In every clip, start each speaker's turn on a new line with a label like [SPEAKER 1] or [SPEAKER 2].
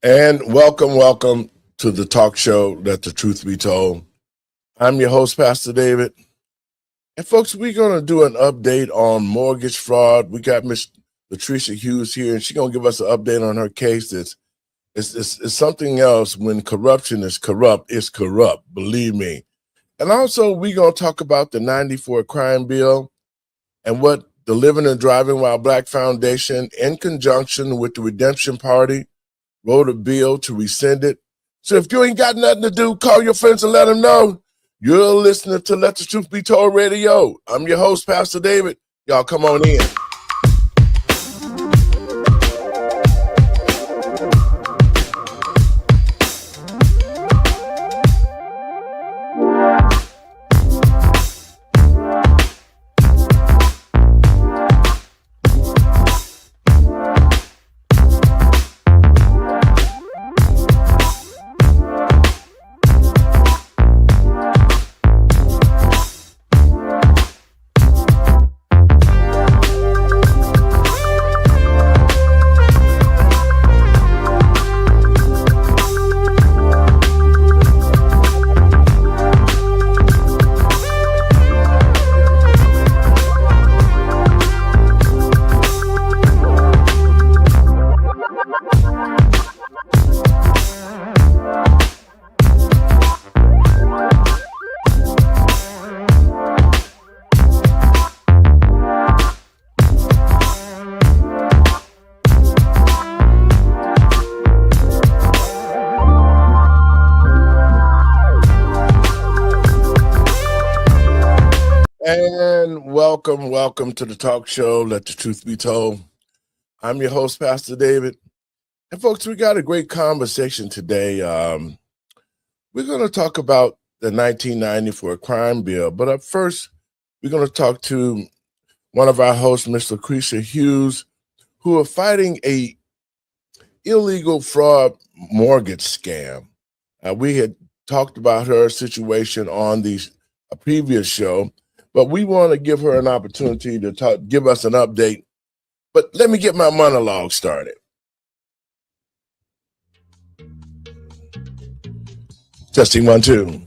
[SPEAKER 1] And welcome to the talk show, Let the Truth Be Told. I'm your host, Pastor David. And folks, we're going to do an update on mortgage fraud. We got Miss Latricia Hughes here, and she's going to give us an update on her case. It's something else. When corruption is corrupt, it's corrupt, believe me. And also, we're going to talk about the 94 crime bill and what the Living and Driving While Black Foundation, in conjunction with the Redemption Party, wrote a bill to rescind it. So if you ain't got nothing to do, call your friends and let them know. You're listening to Let the Truth Be Told Radio. I'm your host, Pastor David. Y'all come on in. And welcome to the talk show, Let the Truth Be Told. I'm your host, Pastor David. And folks, we got a great conversation today. We're going to talk about the 1994 crime bill. But up first, we're going to talk to one of our hosts, Miss Lucretia Hughes, who are fighting a illegal fraud mortgage scam. We had talked about her situation on a previous show, but we want to give her an opportunity to give us an update. But let me get my monologue started. Testing 1, 2.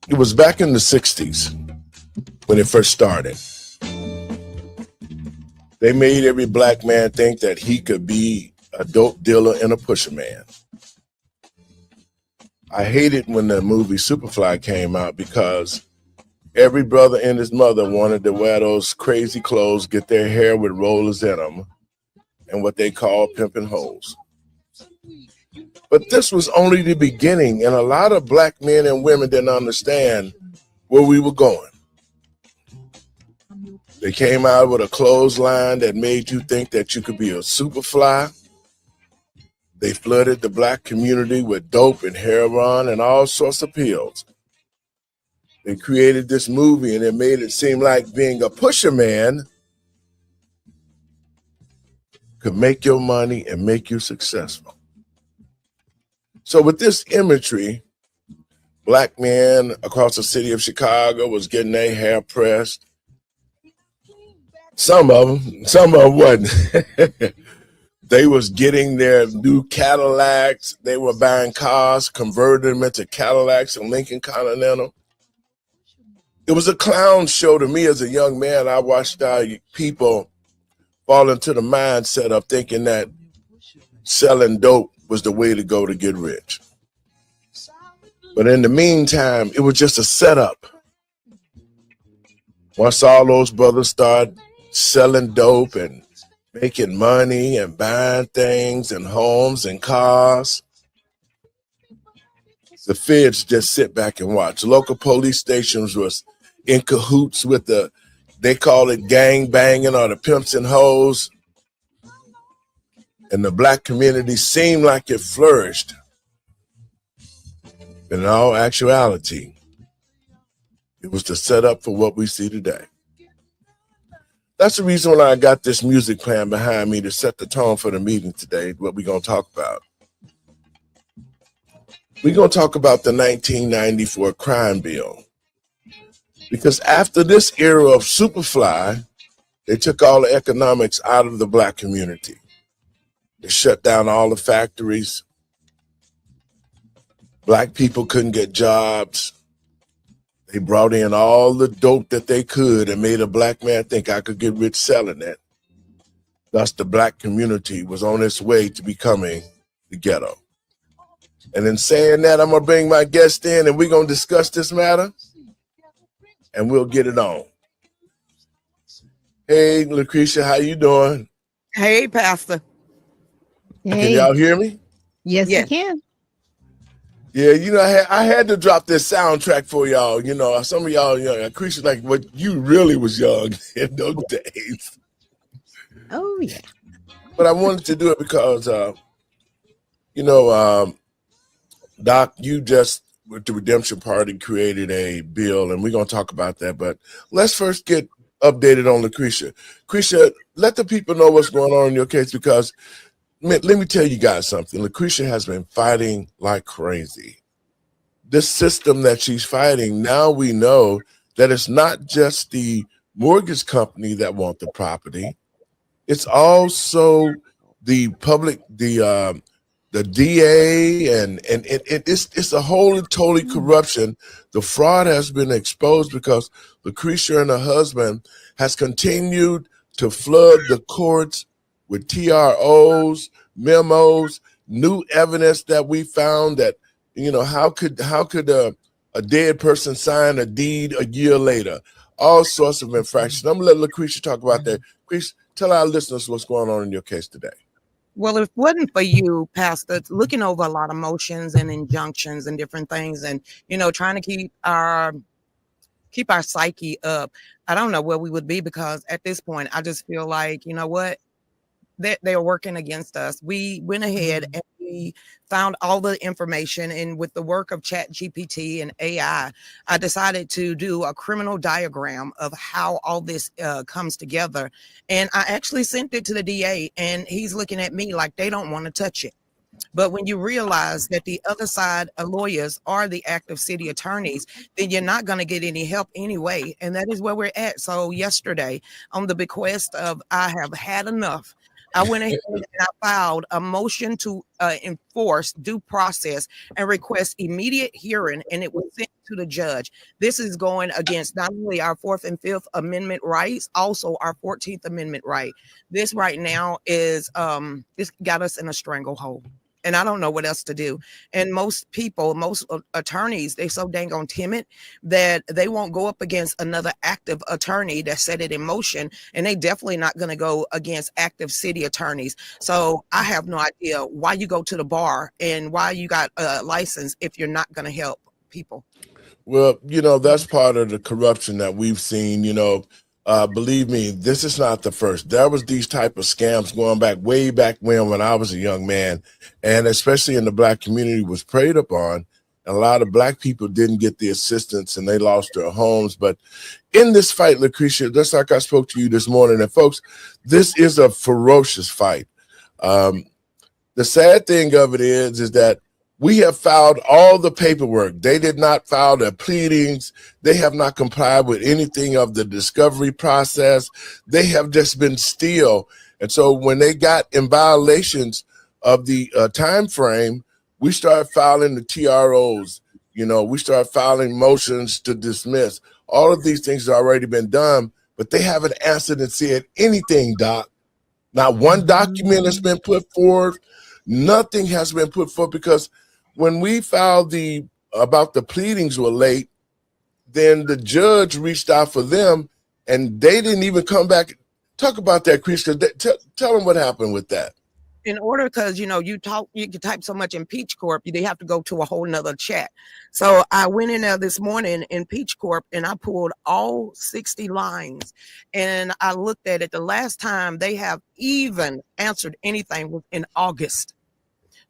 [SPEAKER 1] It was back in the 60s when it first started. They made every black man think that he could be a dope dealer and a pusher man. I hated when the movie Superfly came out because every brother and his mother wanted to wear those crazy clothes, get their hair with rollers in them, and what they call pimping hoes. But this was only the beginning, and a lot of black men and women didn't understand where we were going. They came out with a clothesline that made you think that you could be a superfly. They flooded the black community with dope and heroin and all sorts of pills. They created this movie and it made it seem like being a pusher man could make your money and make you successful. So with this imagery, black men across the city of Chicago was getting their hair pressed. Some of them wasn't. They was getting their new Cadillacs. They were buying cars, converting them into Cadillacs and Lincoln Continental. It was a clown show to me as a young man. I watched people fall into the mindset of thinking that selling dope was the way to go to get rich. But in the meantime, it was just a setup. Once all those brothers started selling dope and making money and buying things and homes and cars, the feds just sit back and watch. Local police stations was in cahoots with they call it gang banging or the pimps and hoes. And the black community seemed like it flourished. But in all actuality, it was the setup for what we see today. That's the reason why I got this music playing behind me to set the tone for the meeting today, what we're going to talk about. We're going to talk about the 1994 crime bill. Because after this era of Superfly, they took all the economics out of the black community. They shut down all the factories. Black people couldn't get jobs. They brought in all the dope that they could and made a black man think I could get rich selling it. Thus, the black community was on its way to becoming the ghetto. And in saying that, I'm going to bring my guest in and we're going to discuss this matter and we'll get it on. Hey, Lucretia, how you doing?
[SPEAKER 2] Hey, Pastor.
[SPEAKER 1] Can
[SPEAKER 3] Hey,
[SPEAKER 1] y'all hear me?
[SPEAKER 3] yes, we
[SPEAKER 2] Yes.
[SPEAKER 3] can.
[SPEAKER 1] Yeah, I had to drop this soundtrack for y'all. Some of y'all, Lucretia, like what you really was young in those days.
[SPEAKER 3] Oh, yeah.
[SPEAKER 1] But I wanted to do it because, Doc, you just with the Redemption Party created a bill, and we're gonna talk about that. But let's first get updated on Lucretia. Lucretia, let the people know what's going on in your case because let me tell you guys something. Lucretia has been fighting like crazy. This system that she's fighting, now we know that it's not just the mortgage company that want the property. It's also the public, the DA, and it's a whole and totally corruption. The fraud has been exposed because Lucretia and her husband has continued to flood the courts with TROs, memos, new evidence that we found that how could a dead person sign a deed a year later? All sorts of infractions. I'm gonna let Lucretia talk about that. Lucretia, tell our listeners what's going on in your case today.
[SPEAKER 2] Well, if it wasn't for you, Pastor, looking over a lot of motions and injunctions and different things and, trying to keep our psyche up, I don't know where we would be because at this point, I just feel like, you know what? They are working against us. We went ahead and we found all the information, and with the work of Chat GPT and AI, I decided to do a criminal diagram of how all this comes together. And I actually sent it to the DA, and he's looking at me like they don't want to touch it. But when you realize that the other side of lawyers are the active city attorneys, then you're not going to get any help anyway. And that is where we're at. So yesterday, on the bequest of I have had enough, I went ahead and I filed a motion to enforce due process and request immediate hearing, and it was sent to the judge. This is going against not only our 4th and 5th Amendment rights, also our 14th Amendment right. This right now is this got us in a stranglehold. And I don't know what else to do. And most attorneys, they so dang on timid that they won't go up against another active attorney that set it in motion. And they definitely not going to go against active city attorneys. So I have no idea why you go to the bar and why you got a license if you're not going to help people.
[SPEAKER 1] Well, that's part of the corruption that we've seen. Believe me, this is not the first. There was these type of scams going back way back when I was a young man, and especially in the black community was preyed upon. And a lot of black people didn't get the assistance and they lost their homes. But in this fight, Lucretia, just like I spoke to you this morning, and folks, this is a ferocious fight. The sad thing of it is that we have filed all the paperwork. They did not file their pleadings. They have not complied with anything of the discovery process. They have just been still. And so when they got in violations of the time frame, we started filing the TROs. We started filing motions to dismiss. All of these things have already been done, but they haven't answered and said anything, Doc. Not one document has been put forth. Nothing has been put forth because when we filed about the pleadings were late, then the judge reached out for them and they didn't even come back. Talk about that, Chris. Tell them what happened with that.
[SPEAKER 2] In order, because you can type so much in Peach Corp, they have to go to a whole nother chat. So I went in there this morning in Peach Corp and I pulled all 60 lines and I looked at it. The last time they have even answered anything was in August.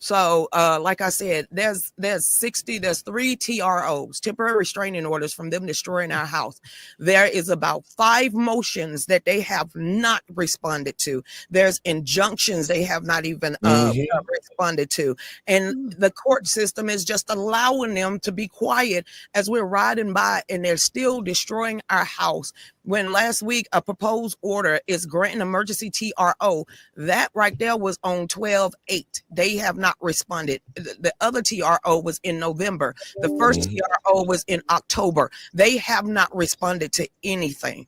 [SPEAKER 2] So, like I said, there's 3 TROs, temporary restraining orders, from them destroying our house. There is about 5 motions that they have not responded to. There's injunctions they have not even responded to. And the court system is just allowing them to be quiet as we're riding by, and they're still destroying our house. When last week a proposed order is granting emergency TRO, that right there was on 12/8. They have not responded. The other TRO was in November. The first TRO was in October. They have not responded to anything.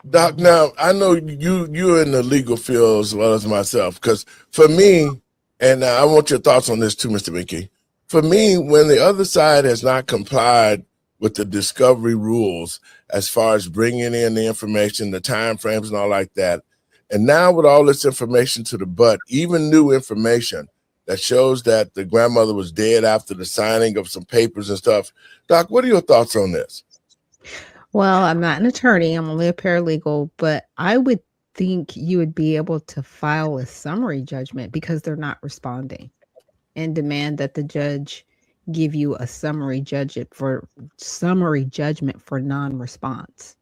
[SPEAKER 1] Doc, now I know you're in the legal field as well as myself, because for me, and I want your thoughts on this too, Mr. Mickey. For me, when the other side has not complied with the discovery rules as far as bringing in the information, the time frames and all like that, and now with all this information to the butt, even new information that shows that the grandmother was dead after the signing of some papers and stuff. Doc, what are your thoughts on this?
[SPEAKER 3] Well, I'm not an attorney. I'm only a paralegal, but I would think you would be able to file a summary judgment because they're not responding, and demand that the judge give you a summary judgment for non-response.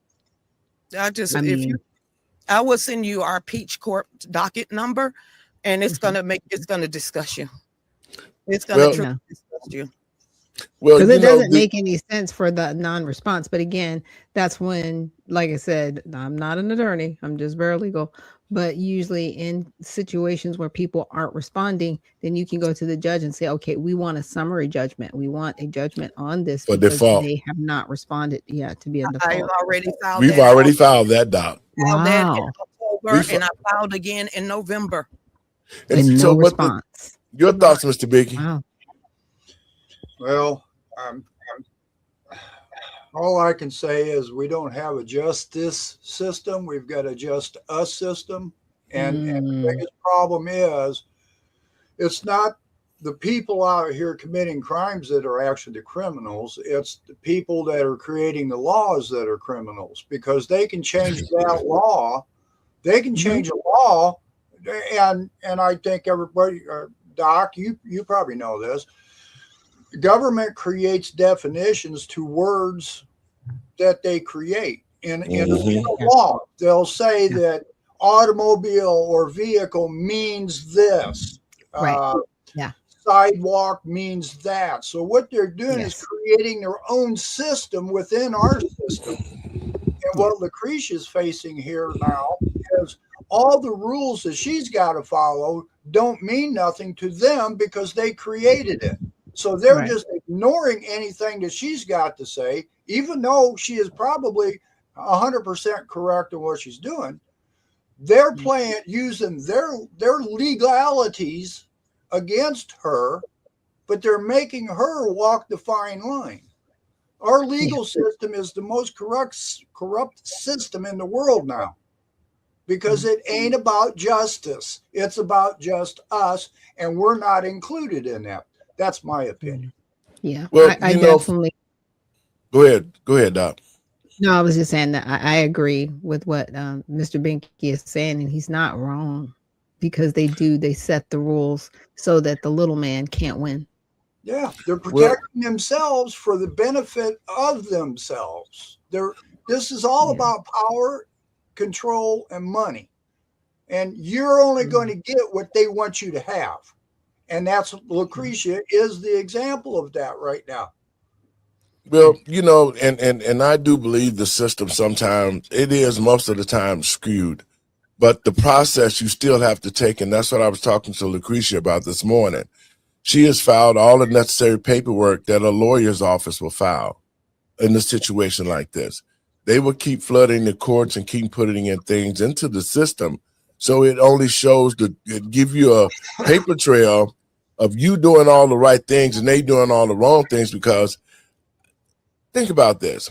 [SPEAKER 2] I will send you our Peach Corp docket number, and it's gonna discuss you. It's gonna discuss you.
[SPEAKER 3] Well, because it doesn't make any sense for the non-response. But again, that's when, like I said, I'm not an attorney. I'm just paralegal. But usually in situations where people aren't responding, then you can go to the judge and say, okay, we want a summary judgment. We want a judgment on this
[SPEAKER 1] for
[SPEAKER 3] because
[SPEAKER 1] default.
[SPEAKER 3] They have not responded yet to be a default.
[SPEAKER 1] We've already filed that, Doc.
[SPEAKER 3] Wow.
[SPEAKER 2] That in October, and I filed again in November.
[SPEAKER 3] And so no response.
[SPEAKER 1] Your thoughts, Mr. Biggie?
[SPEAKER 3] Wow.
[SPEAKER 4] Well, all I can say is we don't have a justice system. We've got a just us system. And the biggest problem is it's not the people out here committing crimes that are actually the criminals. It's the people that are creating the laws that are criminals, because they can change that law. They can change a law. And I think everybody, Doc, you probably know this. The government creates definitions to words that they create in a law. They'll say that automobile or vehicle means this.
[SPEAKER 3] Right.
[SPEAKER 4] Sidewalk means that. So what they're doing is creating their own system within our system. And what Lucretia's facing here now is all the rules that she's got to follow don't mean nothing to them because they created it. So they're just ignoring anything that she's got to say, even though she is probably 100% correct in what she's doing. They're playing using their legalities against her, but they're making her walk the fine line. Our legal system is the most corrupt system in the world now, because it ain't about justice. It's about just us, and we're not included in that. That's my opinion.
[SPEAKER 3] Yeah. Well, I definitely.
[SPEAKER 1] Go ahead, Doc.
[SPEAKER 3] No, I was just saying that I agree with what Mr. Binky is saying, and he's not wrong, because they set the rules so that the little man can't win.
[SPEAKER 4] Yeah, they're protecting themselves for the benefit of themselves. This is all about power, control, and money. And you're only going to get what they want you to have. And that's Lucretia is the example of that right now.
[SPEAKER 1] Well, and I do believe the system sometimes, it is most of the time skewed, but the process you still have to take, and that's what I was talking to Lucretia about this morning. She has filed all the necessary paperwork that a lawyer's office will file in a situation like this. They will keep flooding the courts and keep putting in things into the system. So it only shows it give you a paper trail of you doing all the right things and they doing all the wrong things. Because think about this,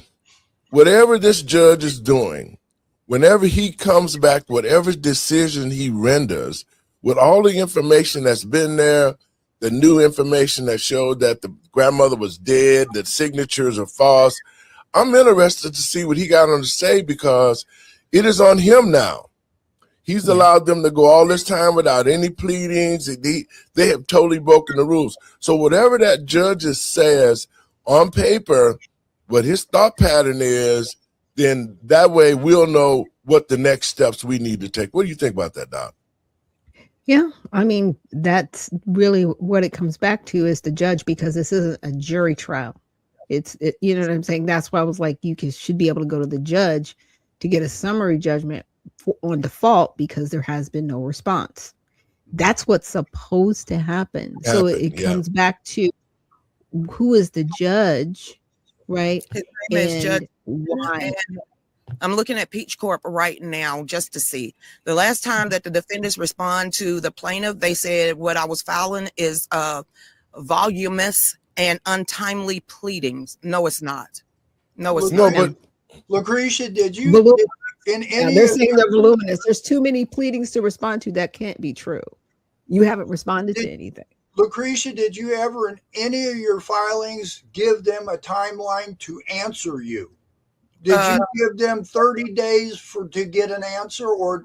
[SPEAKER 1] whatever this judge is doing, whenever he comes back, whatever decision he renders, with all the information that's been there, the new information that showed that the grandmother was dead, that signatures are false, I'm interested to see what he got on to say, because it is on him now. He's allowed them to go all this time without any pleadings. They have totally broken the rules. So whatever that judge says on paper, what his thought pattern is, then that way we'll know what the next steps we need to take. What do you think about that, Doc?
[SPEAKER 3] Yeah, I mean, that's really what it comes back to is the judge, because this isn't a jury trial. You know what I'm saying? That's why I was like, should be able to go to the judge to get a summary judgment on default because there has been no response. That's what's supposed to happen. So it comes back to who is the judge, right?
[SPEAKER 2] His name is Judge.
[SPEAKER 3] Why?
[SPEAKER 2] And I'm looking at Peach Corp right now just to see. The last time that the defendants respond to the plaintiff, they said what I was filing is voluminous and untimely pleadings. No, it's not. No, it's not.
[SPEAKER 1] But
[SPEAKER 4] Lucretia, did you in any?
[SPEAKER 3] They're saying they're voluminous. There's too many pleadings to respond to. That can't be true. You haven't responded to anything.
[SPEAKER 4] Lucretia, did you ever in any of your filings give them a timeline to answer you? Did you give them 30 days to get an answer, or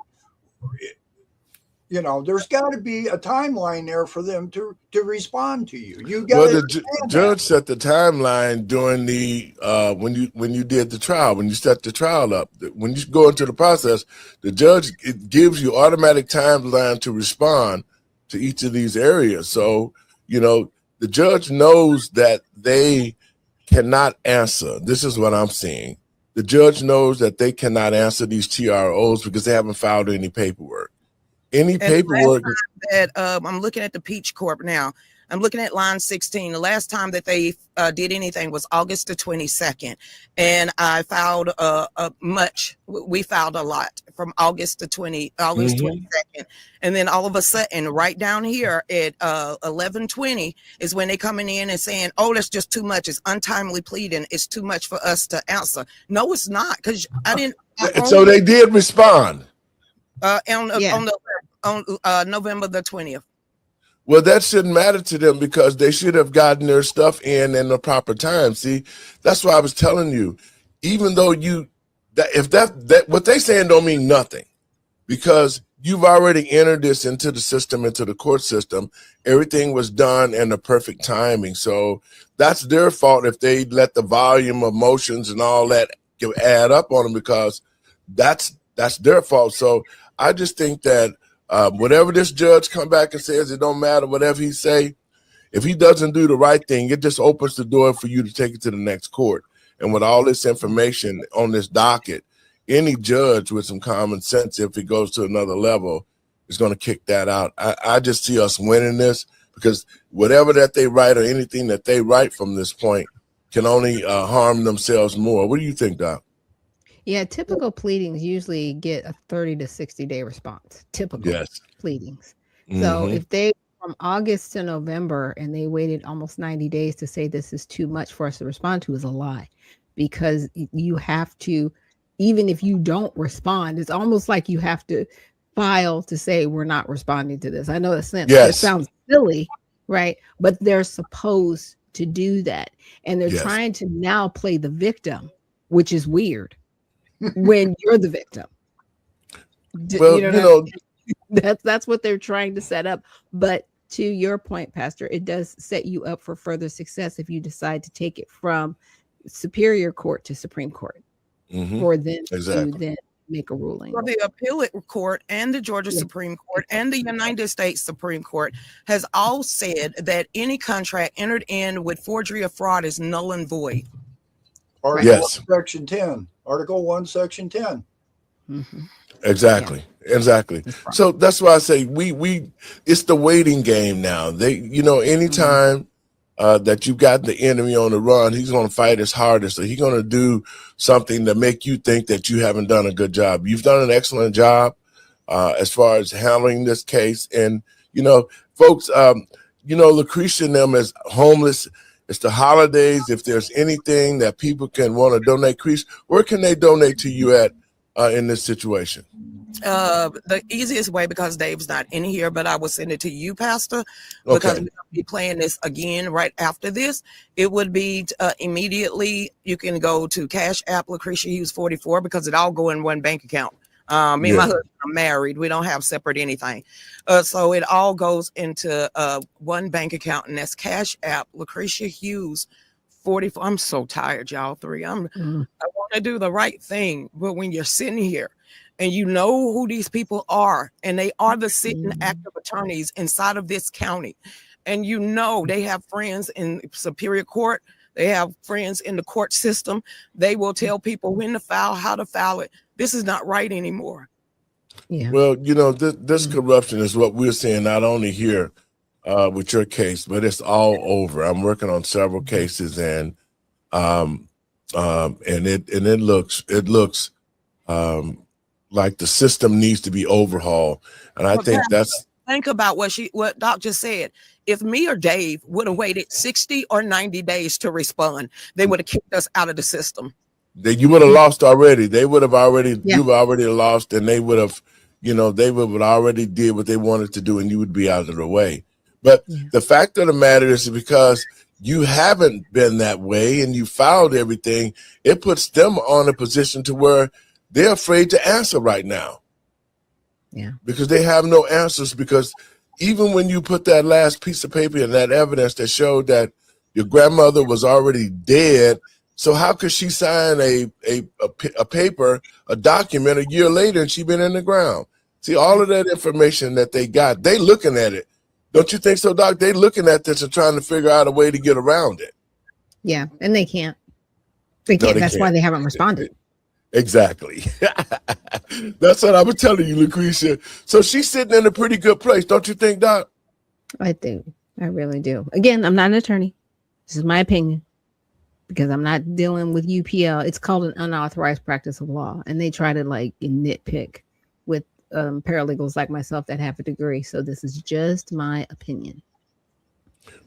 [SPEAKER 4] there's got to be a timeline there for them to respond to you. You got
[SPEAKER 1] the judge set the timeline during the when you did the trial, when you set the trial up. When you go into the process, the judge gives you automatic timeline to respond to each of these areas. So the judge knows that they cannot answer. This is what I'm seeing. The judge knows that they cannot answer these TROs because they haven't filed any paperwork. Any paperwork
[SPEAKER 2] that I'm looking at the Peach Corp now. I'm looking at line 16. The last time that they did anything was August the 22nd. And I filed we filed a lot from August 22nd. And then all of a sudden, right down here at 11:20 is when they coming in and saying, oh, that's just too much. It's untimely pleading. It's too much for us to answer. No, it's not, because I didn't.
[SPEAKER 1] So they did respond.
[SPEAKER 2] On November the 20th.
[SPEAKER 1] Well, that shouldn't matter to them because they should have gotten their stuff in the proper time. See, that's why I was telling you, even though what they saying don't mean nothing, because you've already entered this into the system, into the court system. Everything was done in the perfect timing. So that's their fault if they let the volume of motions and all that add up on them, because that's their fault. So I just think that whatever this judge come back and says, it don't matter, whatever he say, if he doesn't do the right thing, it just opens the door for you to take it to the next court. And with all this information on this docket, any judge with some common sense, if it goes to another level, is going to kick that out. I just see us winning this, because whatever that they write or anything that they write from this point can only harm themselves more. What do you think, Doc?
[SPEAKER 3] Yeah, typical pleadings usually get a 30 to 60 day response. Typical pleadings. So if they from August to November and they waited almost 90 days to say this is too much for us to respond to, is a lie, because you have to, even if you don't respond, it's almost like you have to file to say we're not responding to this. I know it sounds silly, right? But they're supposed to do that. And they're trying to now play the victim, which is weird. When you're the victim. Well, that's what they're trying to set up. But to your point, Pastor, it does set you up for further success if you decide to take it from Superior Court to Supreme Court for them to then make a ruling.
[SPEAKER 2] Well, the appellate court and the Georgia Supreme Court and the United States Supreme Court has all said that any contract entered in with forgery or fraud is null and void.
[SPEAKER 4] Article 1, Section 10. Article 1, Section 10.
[SPEAKER 1] Exactly. So that's why I say we it's the waiting game now. Anytime that you got the enemy on the run, he's going to fight his hardest. So he's going to do something to make you think that you haven't done a good job. You've done an excellent job as far as handling this case. And, folks, Lucretia and them is homeless. It's the holidays. If there's anything that people can want to donate, where can they donate to you at in this situation?
[SPEAKER 2] The easiest way, because Dave's not in here, but I will send it to you, Pastor, because we'll be playing this again right after this. It would be immediately. You can go to Cash App Lucretia Hughes 44, because it all go in one bank account. Me and my husband are married. We don't have separate anything. So it all goes into one bank account, and that's Cash App, Lucretia Hughes, 44. I'm so tired, y'all three. I want to do the right thing. But when you're sitting here and you know who these people are, and they are the sitting active attorneys inside of this county, and you know they have friends in Superior Court, they have friends in the court system, they will tell people when to file, how to file it. This is not right anymore.
[SPEAKER 3] Yeah.
[SPEAKER 1] Well, you know, this corruption is what we're seeing not only here with your case, but it's all over. I'm working on several cases, and it looks like the system needs to be overhauled. And I think
[SPEAKER 2] think about what Doc just said. If me or Dave would have waited 60 or 90 days to respond, they would have kicked us out of the system.
[SPEAKER 1] You would have lost already. They would have already, you've already lost, and they would have, they would already did what they wanted to do, and you would be out of the way. But the fact of the matter is, because you haven't been that way and you filed everything, it puts them on a position to where they're afraid to answer right now.
[SPEAKER 3] Yeah. Because
[SPEAKER 1] they have no answers, because even when you put that last piece of paper and that evidence that showed that your grandmother was already dead, so how could she sign a paper, a document a year later, and she been in the ground? See, all of that information that they got, they looking at it. Don't you think so, Doc? They looking at this and trying to figure out a way to get around it.
[SPEAKER 3] Yeah, and they can't. They can't. That's why they haven't responded.
[SPEAKER 1] Exactly. That's what I was telling you, Lucretia. So she's sitting in a pretty good place, don't you think, Doc?
[SPEAKER 3] I do. I really do. Again, I'm not an attorney. This is my opinion, because I'm not dealing with UPL. It's called an unauthorized practice of law, and they try to nitpick with paralegals like myself that have a degree. So this is just my opinion.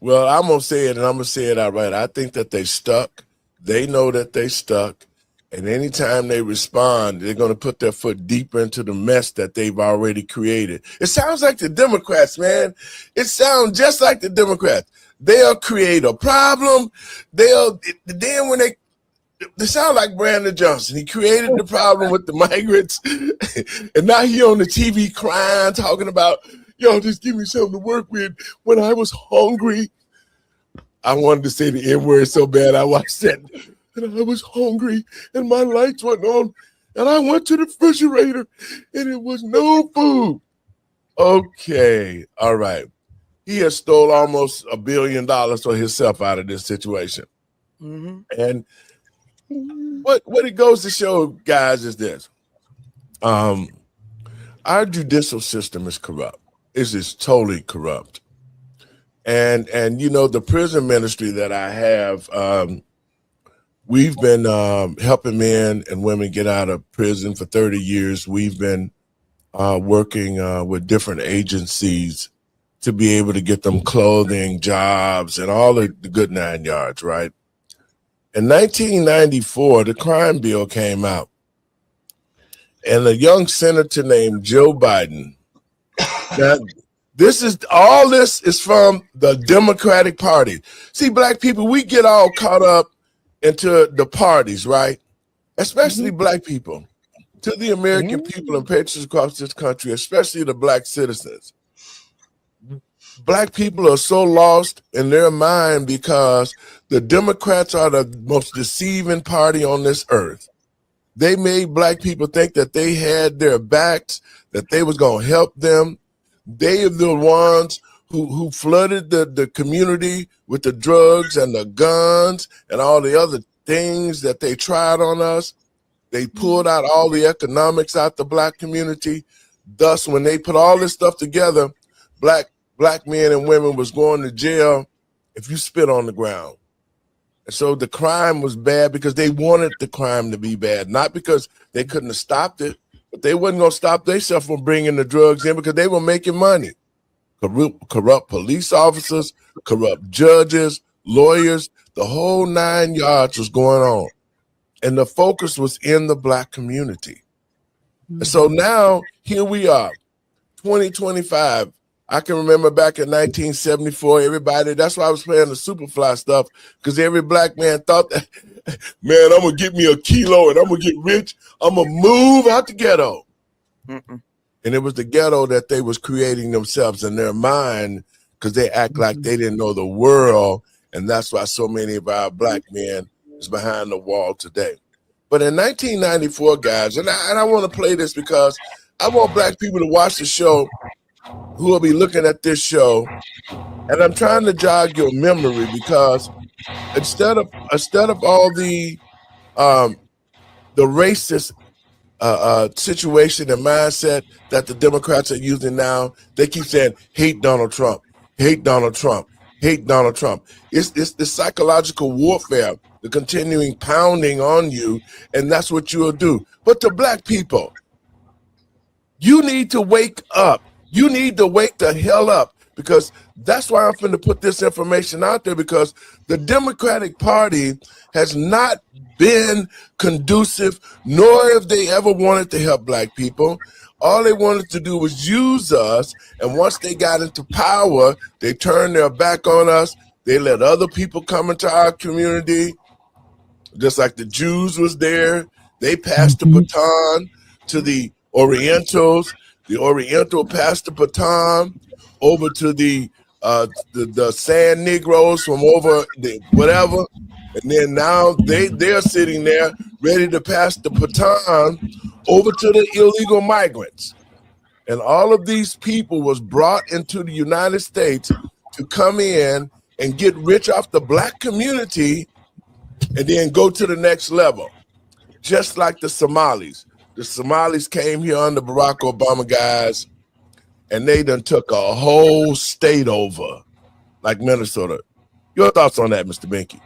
[SPEAKER 1] Well, I'm going to say it, and I'm going to say it outright. I think that they stuck. They know that they stuck. And anytime they respond, they're going to put their foot deeper into the mess that they've already created. It sounds like the Democrats, man. It sounds just like the Democrats. They'll create a problem. Then when they sound like Brandon Johnson. He created the problem with the migrants. And now he on the TV crying, talking about, just give me something to work with when I was hungry. I wanted to say the N-word so bad. I watched that. And I was hungry, and my lights went on, and I went to the refrigerator, and it was no food. Okay, all right. He has stole almost $1 billion for himself out of this situation. Mm-hmm. And what it goes to show, guys, is this. Our judicial system is corrupt. It is totally corrupt. And the prison ministry that I have, we've been helping men and women get out of prison for 30 years. We've been working with different agencies to be able to get them clothing, jobs, and all the good 9 yards, right? In 1994, the crime bill came out. And a young senator named Joe Biden. Now, this is from the Democratic Party. See, black people, we get all caught up into the parties, right? Especially black people, to the American people and patriots across this country, especially the black citizens. Black people are so lost in their mind because the Democrats are the most deceiving party on this earth. They made black people think that they had their backs, that they was going to help them. They are the ones who flooded the community with the drugs and the guns and all the other things that they tried on us. They pulled out all the economics out the black community. Thus, when they put all this stuff together, black men and women was going to jail if you spit on the ground. And so the crime was bad because they wanted the crime to be bad, not because they couldn't have stopped it, but they wasn't going to stop themselves from bringing the drugs in because they were making money. Corrupt police officers, corrupt judges, lawyers, the whole 9 yards was going on. And the focus was in the black community. And so now here we are, 2025. I can remember back in 1974, that's why I was playing the Superfly stuff, because every black man thought that, man, I'm going to get me a kilo and I'm going to get rich. I'm going to move out the ghetto.
[SPEAKER 2] Mm-mm.
[SPEAKER 1] And it was the ghetto that they was creating themselves in their mind, because they act like they didn't know the world. And that's why so many of our black men is behind the wall today. But in 1994, guys, and I want to play this because I want black people to watch the show who will be looking at this show. And I'm trying to jog your memory, because instead of all the racist situation and mindset that the Democrats are using now, they keep saying, hate Donald Trump, hate Donald Trump, hate Donald Trump. It's the psychological warfare, the continuing pounding on you, and that's what you'll do. But to black people, you need to wake up. You need to wake the hell up, because that's why I'm finna put this information out there, because the Democratic Party has not been conducive, nor have they ever wanted to help black people. All they wanted to do was use us, and once they got into power, they turned their back on us. They let other people come into our community, just like the Jews was there. They passed the baton to the Orientals. The Oriental passed the baton over to the Sand Negroes from over the whatever. And then now they're sitting there ready to pass the baton over to the illegal migrants. And all of these people was brought into the United States to come in and get rich off the black community and then go to the next level. Just like the Somalis. The Somalis came here under Barack Obama, guys, and they done took a whole state over, like Minnesota. Your thoughts on that, Mr. Binky?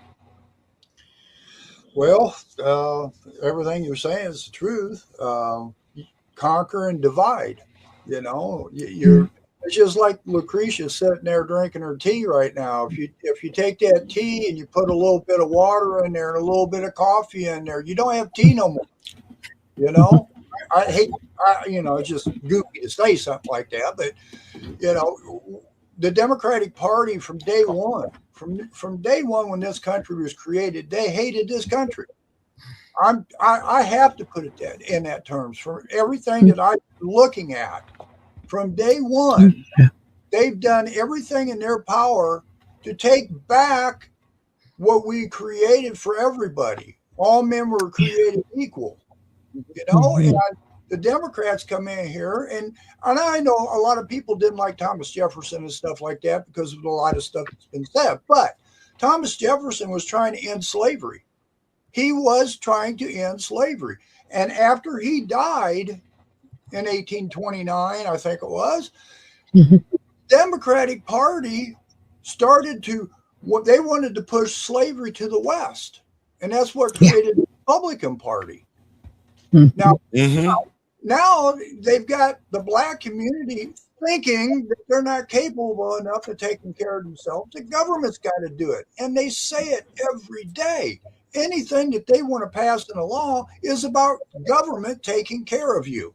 [SPEAKER 4] Well, everything you're saying is the truth. Conquer and divide. You know, you're. It's just like Lucretia sitting there drinking her tea right now. If you take that tea and you put a little bit of water in there and a little bit of coffee in there, you don't have tea no more. You know, I hate. It's just goofy to say something like that, but the Democratic Party from day one, from day one when this country was created, they hated this country. I have to put it in that terms. For everything that I'm looking at from day one, they've done everything in their power to take back what we created for everybody. All men were created equal, and the Democrats come in here, and I know a lot of people didn't like Thomas Jefferson and stuff like that because of a lot of stuff that's been said, but Thomas Jefferson was trying to end slavery. He was trying to end slavery. And after he died in 1829, I think it was, the Democratic Party started to, they wanted to push slavery to the West. And that's what created the Republican Party. Now they've got the black community thinking that they're not capable enough of taking care of themselves. The government's got to do it. And they say it every day. Anything that they want to pass in a law is about government taking care of you.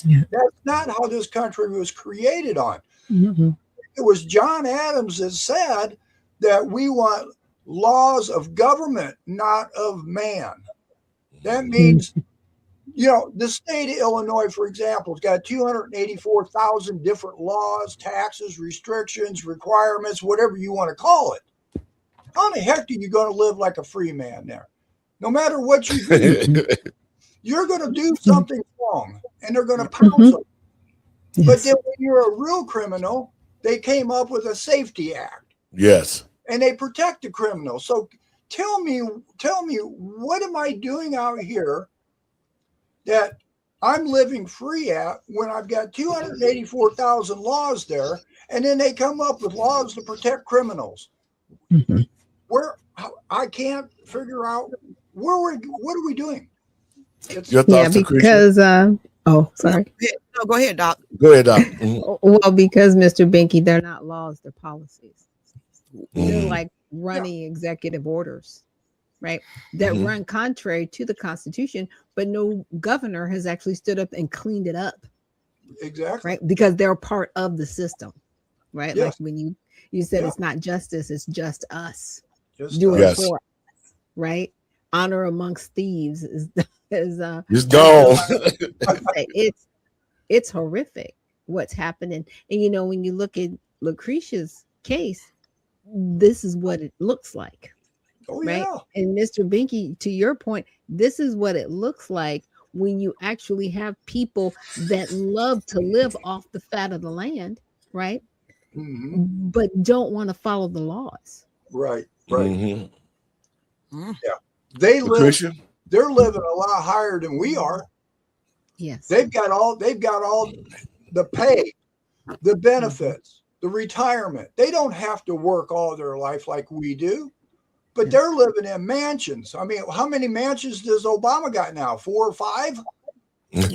[SPEAKER 4] Yeah. That's not how this country was created on. It was John Adams that said that we want laws of government, not of man. That means, the state of Illinois, for example, has got 284,000 different laws, taxes, restrictions, requirements, whatever you want to call it. How the heck are you going to live like a free man there? No matter what you do, you're going to do something wrong, and they're going to pounce on you. But then when you're a real criminal, they came up with a safety act.
[SPEAKER 1] Yes.
[SPEAKER 4] And they protect the criminal. So tell me, what am I doing out here that I'm living free at when I've got 284,000 laws there, and then they come up with laws to protect criminals? Where I can't figure out what are we doing?
[SPEAKER 3] Because sorry.
[SPEAKER 2] No, go ahead, Doc.
[SPEAKER 1] Go ahead, Doc.
[SPEAKER 3] Well, because Mr. Binky, they're not laws, they're policies. They're like running executive orders, right? That run contrary to the Constitution, but no governor has actually stood up and cleaned it up.
[SPEAKER 4] Exactly.
[SPEAKER 3] Right? Because they're part of the system, right?
[SPEAKER 4] Yes.
[SPEAKER 3] Like when you said it's not justice, it's just us.
[SPEAKER 4] Do
[SPEAKER 3] it for us, right? Honor amongst thieves is
[SPEAKER 1] it's gone.
[SPEAKER 3] It's horrific what's happening. And you know, when you look at Lucretia's case, this is what it looks like.
[SPEAKER 4] Oh,
[SPEAKER 3] Right.
[SPEAKER 4] yeah.
[SPEAKER 3] And Mr. Binky, to your point, this is what it looks like when you actually have people that love to live off the fat of the land, right? But don't want to follow the laws.
[SPEAKER 4] Right.
[SPEAKER 1] Mm-hmm.
[SPEAKER 4] Yeah. They're living
[SPEAKER 1] Lucretia?
[SPEAKER 4] a lot higher than we are.
[SPEAKER 3] Yes.
[SPEAKER 4] They've got all the pay, the benefits, the retirement. They don't have to work all their life like we do. But they're living in mansions. I mean, how many mansions does Obama got now? 4 or 5?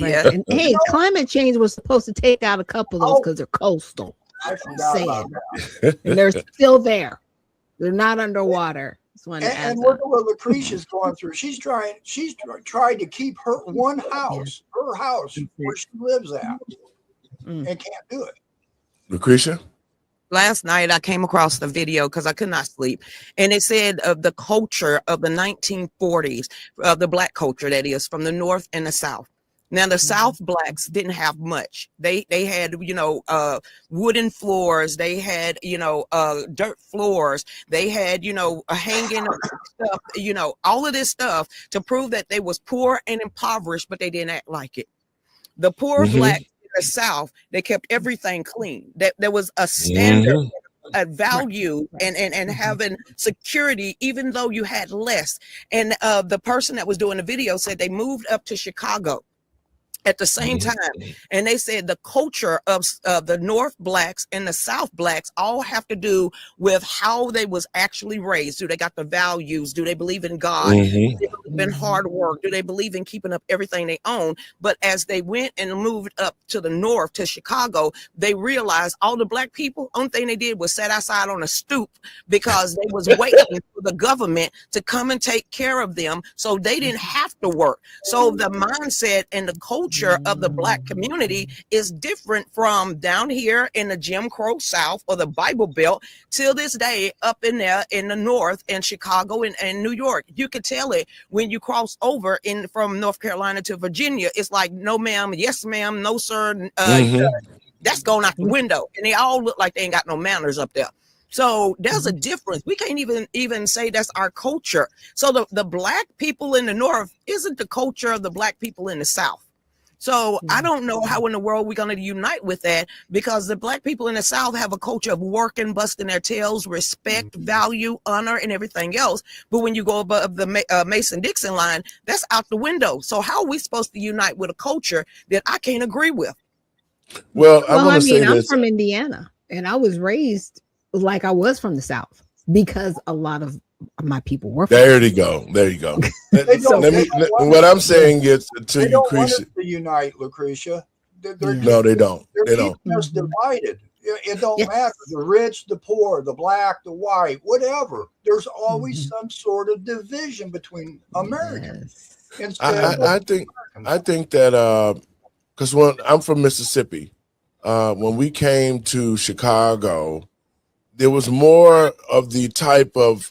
[SPEAKER 3] Right. And hey, climate change was supposed to take out a couple of those because they're coastal.
[SPEAKER 4] I forgot about
[SPEAKER 3] that. And they're still there. They're not underwater.
[SPEAKER 4] And look at what Lucretia's going through. She's tried to keep her one house, her house where she lives at, and can't do it.
[SPEAKER 1] Lucretia?
[SPEAKER 2] Last night I came across the video because I could not sleep, and it said of the culture of the 1940s, of the black culture, that is, from the North and the South. Now the South blacks didn't have much. They had, wooden floors. They had, dirt floors. They had, hanging stuff, all of this stuff to prove that they was poor and impoverished, but they didn't act like it. The poor blacks in the South, they kept everything clean. That there was a standard, a value, and having security, even though you had less. And the person that was doing the video said they moved up to Chicago at the same time, and they said the culture of the North blacks and the South blacks all have to do with how they was actually raised. Do they got the values? Do they believe in God? Do they believe in hard work? Do they believe in keeping up everything they own? But as they went and moved up to the North, to Chicago, they realized all the black people, only thing they did was sat outside on a stoop because they was waiting for the government to come and take care of them, so they didn't have to work. So the mindset and the culture of the black community is different from down here in the Jim Crow South or the Bible Belt till this day up in there in the North and Chicago and New York. You could tell it when you cross over from North Carolina to Virginia. It's like, no ma'am, yes ma'am, no sir. That's going out the window, and they all look like they ain't got no manners up there. So there's a difference. We can't even say that's our culture. So the black people in the North isn't the culture of the black people in the South. So I don't know how in the world we're going to unite with that, because the black people in the South have a culture of working, busting their tails, respect, value, honor, and everything else. But when you go above the Mason-Dixon line, that's out the window. So how are we supposed to unite with a culture that I can't agree with?
[SPEAKER 1] Well, I mean,
[SPEAKER 3] I'm from Indiana, and I was raised like I was from the South because a lot of my people were from
[SPEAKER 1] There you go. What I'm saying is to Lucretia.
[SPEAKER 4] To unite, Lucretia.
[SPEAKER 1] No, they don't.
[SPEAKER 4] They're keeping us divided. It don't matter. The rich, the poor, the black, the white, whatever. There's always some sort of division between Americans.
[SPEAKER 1] I think that because when I'm from Mississippi, when we came to Chicago, there was more of the type of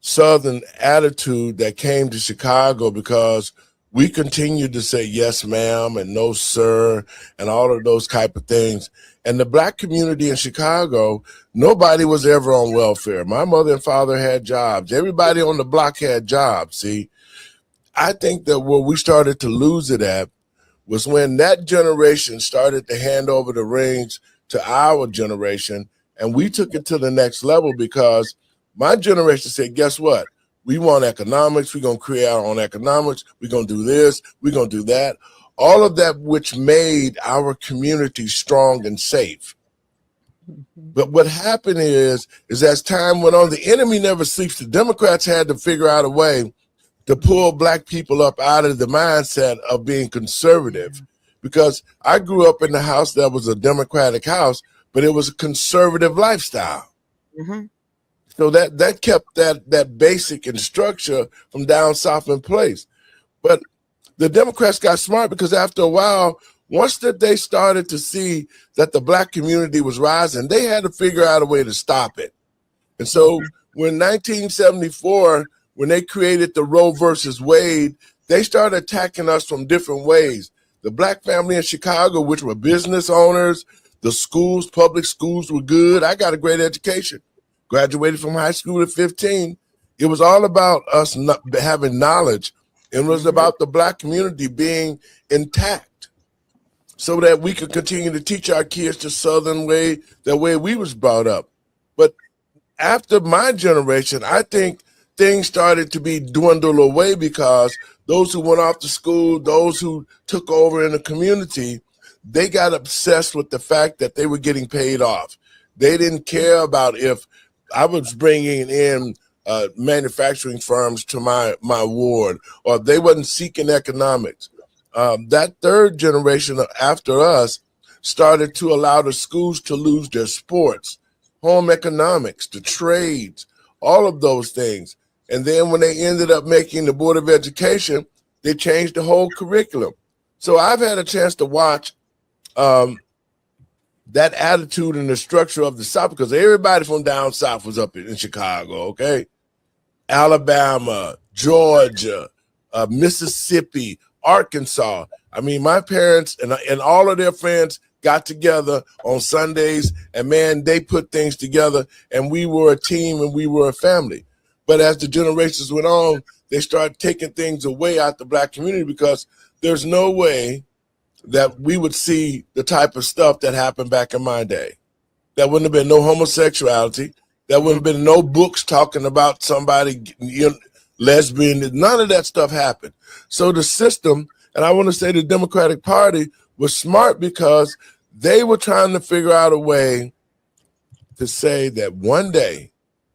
[SPEAKER 1] Southern attitude that came to Chicago, because we continued to say yes ma'am and no sir and all of those type of things. And the black community in Chicago, nobody was ever on welfare. My mother and father had jobs. Everybody on the block had jobs. See, I think that where we started to lose it at was when that generation started to hand over the reins to our generation, and we took it to the next level, because my generation said, guess what? We want economics. We're going to create our own economics. We're going to do this. We're going to do that. All of that, which made our community strong and safe. But what happened is as time went on, the enemy never sleeps. The Democrats had to figure out a way to pull black people up out of the mindset of being conservative, because I grew up in the house that was a Democratic house, but it was a conservative lifestyle. So that kept that basic and structure from down south in place. But the Democrats got smart, because after a while, once that they started to see that the black community was rising, they had to figure out a way to stop it. And so when 1974, when they created the Roe versus Wade, they started attacking us from different ways. The black family in Chicago, which were business owners, the schools, public schools were good. I got a great education. Graduated from high school at 15. It was all about us not having knowledge. It was about the black community being intact so that we could continue to teach our kids the Southern way, the way we was brought up. But after my generation, I think things started to be dwindled away because those who went off to school, those who took over in the community, they got obsessed with the fact that they were getting paid off. They didn't care about if I was bringing in manufacturing firms to my ward, or they wasn't seeking economics. That third generation after us started to allow the schools to lose their sports, home economics, the trades, all of those things. And then when they ended up making the Board of Education, they changed the whole curriculum. So I've had a chance to watch that attitude and the structure of the South, because everybody from down South was up in Chicago, okay? Alabama, Georgia, Mississippi, Arkansas. I mean, my parents and all of their friends got together on Sundays, and man, they put things together, and we were a team and we were a family. But as the generations went on, they started taking things away out the black community, because there's no way that we would see the type of stuff that happened back in my day. There wouldn't have been no homosexuality. There wouldn't have been no books talking about somebody, lesbian. None of that stuff happened. So the system, and I want to say the Democratic Party, was smart because they were trying to figure out a way to say that one day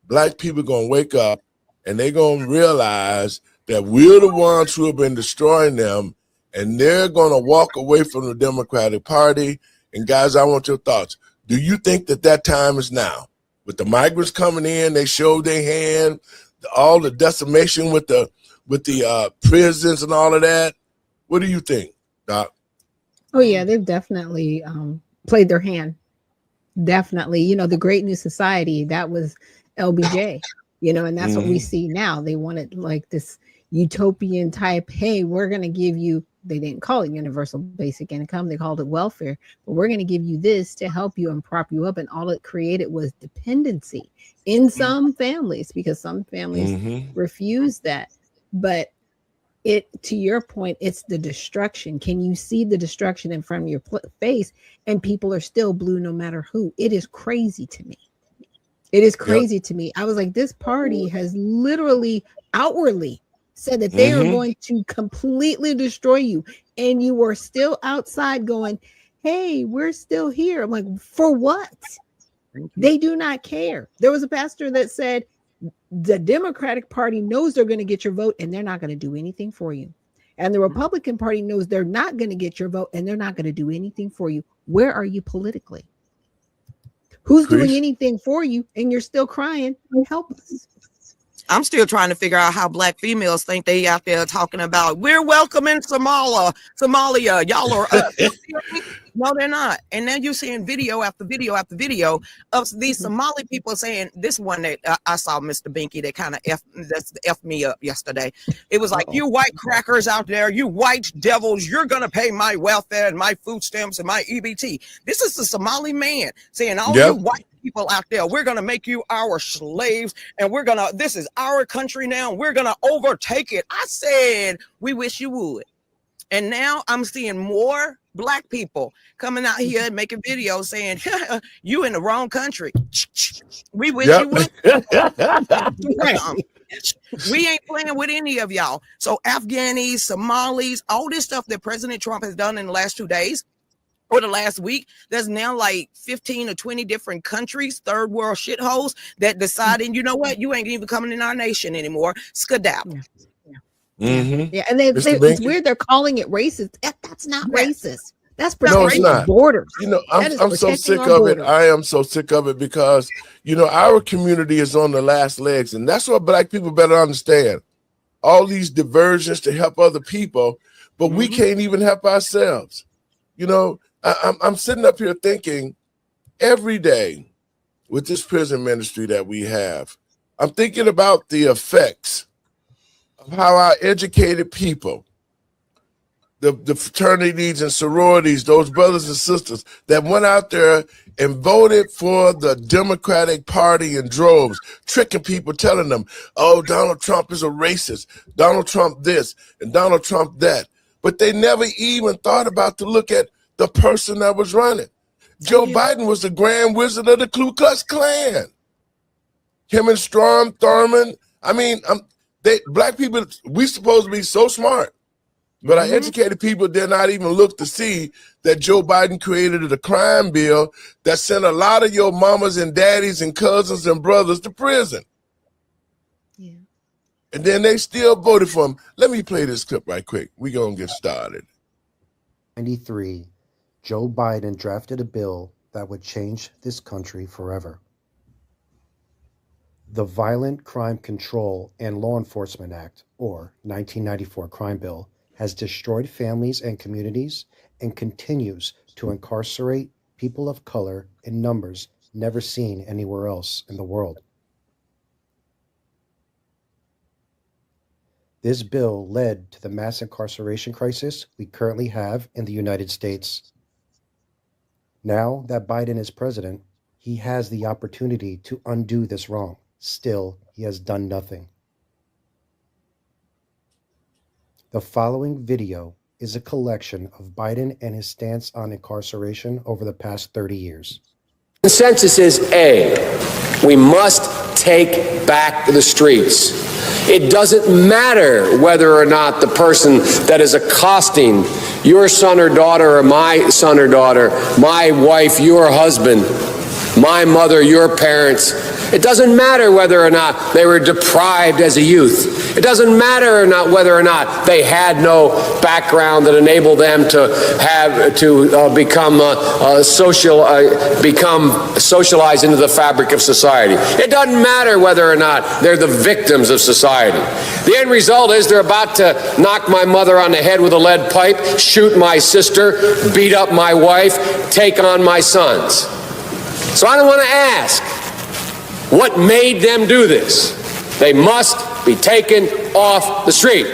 [SPEAKER 1] black people are going to wake up and they're going to realize that we're the ones who have been destroying them, and they're going to walk away from the Democratic Party. And guys, I want your thoughts. Do you think that that time is now? With the migrants coming in, they showed their hand, all the decimation with the prisons and all of that. What do you think, Doc?
[SPEAKER 3] Oh yeah, they've definitely played their hand. Definitely. The Great New Society, that was LBJ, and that's what we see now. They wanted like this utopian type, hey, we're going to give you, they didn't call it universal basic income, they called it welfare, but we're going to give you this to help you and prop you up. And all it created was dependency in some families, because some families refuse that. But to your point, it's the destruction. Can you see the destruction in front of your face? And people are still blue no matter who. It is crazy to me. It is crazy to me. I was like, this party has literally outwardly said that they are going to completely destroy you. And you are still outside going, hey, we're still here. I'm like, for what? They do not care. There was a pastor that said, the Democratic Party knows they're going to get your vote and they're not going to do anything for you. And the Republican Party knows they're not going to get your vote and they're not going to do anything for you. Where are you politically? Who's doing anything for you? And you're still crying, help us.
[SPEAKER 2] I'm still trying to figure out how black females think they out there talking about we're welcoming Somalia. Y'all are up. No, they're not. And then you're seeing video after video after video of these Somali people saying, this one that I saw Mr. Binky that kind of F me up yesterday. It was like, you white crackers out there, you white devils, you're going to pay my welfare and my food stamps and my EBT. This is the Somali man saying, you white people out there, we're going to make you our slaves, and this is our country now, we're going to overtake it. I said, we wish you would. And now I'm seeing more black people coming out here and making videos saying, you in the wrong country. We wish you would. We ain't playing with any of y'all. So Afghanis, Somalis, all this stuff that President Trump has done in the last 2 days or the last week, there's now like 15 or 20 different countries, third world shitholes, that deciding, you know what, you ain't even coming in our nation anymore. Skedaddle.
[SPEAKER 3] Yeah, and it's weird they're calling it racist. That's not racist. That's protecting our borders.
[SPEAKER 1] I'm so sick of it. I am so sick of it because our community is on the last legs, and that's what black people better understand. All these diversions to help other people, but we can't even help ourselves. I'm sitting up here thinking every day with this prison ministry that we have, I'm thinking about the effects of how our educated people the fraternities and sororities, those brothers and sisters that went out there and voted for the Democratic Party in droves, tricking people, telling them, oh, Donald Trump is a racist, Donald Trump this, and Donald Trump that. But they never even thought about to look at the person that was running. Joe Biden was the grand wizard of the Ku Klux Klan. Him and Strom Thurmond. I mean, black people, we supposed to be so smart. But our educated people did not even look to see that Joe Biden created a crime bill that sent a lot of your mamas and daddies and cousins and brothers to prison.
[SPEAKER 3] Yeah.
[SPEAKER 1] And then they still voted for him. Let me play this clip right quick. We're going to get started.
[SPEAKER 5] 1993, Joe Biden drafted a bill that would change this country forever. The Violent Crime Control and Law Enforcement Act, or 1994 Crime Bill, has destroyed families and communities and continues to incarcerate people of color in numbers never seen anywhere else in the world. This bill led to the mass incarceration crisis we currently have in the United States. Now that Biden is president, he has the opportunity to undo this wrong. Still, he has done nothing. The following video is a collection of Biden and his stance on incarceration over the past 30 years.
[SPEAKER 6] Consensus is A, we must take back the streets. It doesn't matter whether or not the person that is accosting your son or daughter or my son or daughter, my wife, your husband, my mother, your parents. It doesn't matter whether or not they were deprived as a youth. It doesn't matter or not whether or not they had no background that enabled them to become socialized into the fabric of society. It doesn't matter whether or not they're the victims of society. The end result is they're about to knock my mother on the head with a lead pipe, shoot my sister, beat up my wife, take on my sons. So I don't want to ask, what made them do this? They must be taken off the street.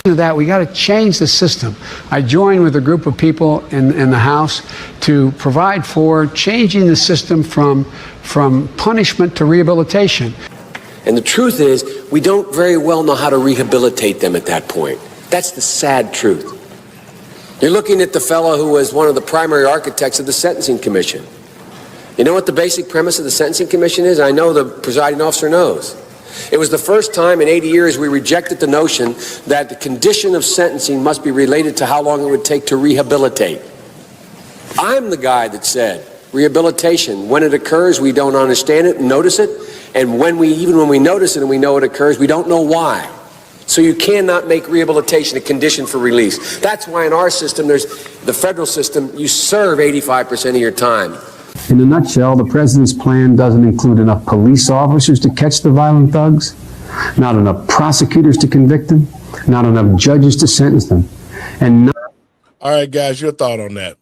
[SPEAKER 7] That we got to change the system. I joined with a group of people in the House to provide for changing the system from punishment to rehabilitation.
[SPEAKER 6] And the truth is, we don't very well know how to rehabilitate them at that point. That's the sad truth. You're looking at the fellow who was one of the primary architects of the Sentencing Commission. You know what the basic premise of the Sentencing Commission is? I know the presiding officer knows. It was the first time in 80 years we rejected the notion that the condition of sentencing must be related to how long it would take to rehabilitate. I'm the guy that said rehabilitation, when it occurs, we don't understand it and notice it. And even when we notice it and we know it occurs, we don't know why. So you cannot make rehabilitation a condition for release. That's why in our system, there's the federal system, you serve 85% of your time.
[SPEAKER 7] In a nutshell, the president's plan doesn't include enough police officers to catch the violent thugs, not enough prosecutors to convict them, not enough judges to sentence them, and
[SPEAKER 1] All right, guys, your thought on that?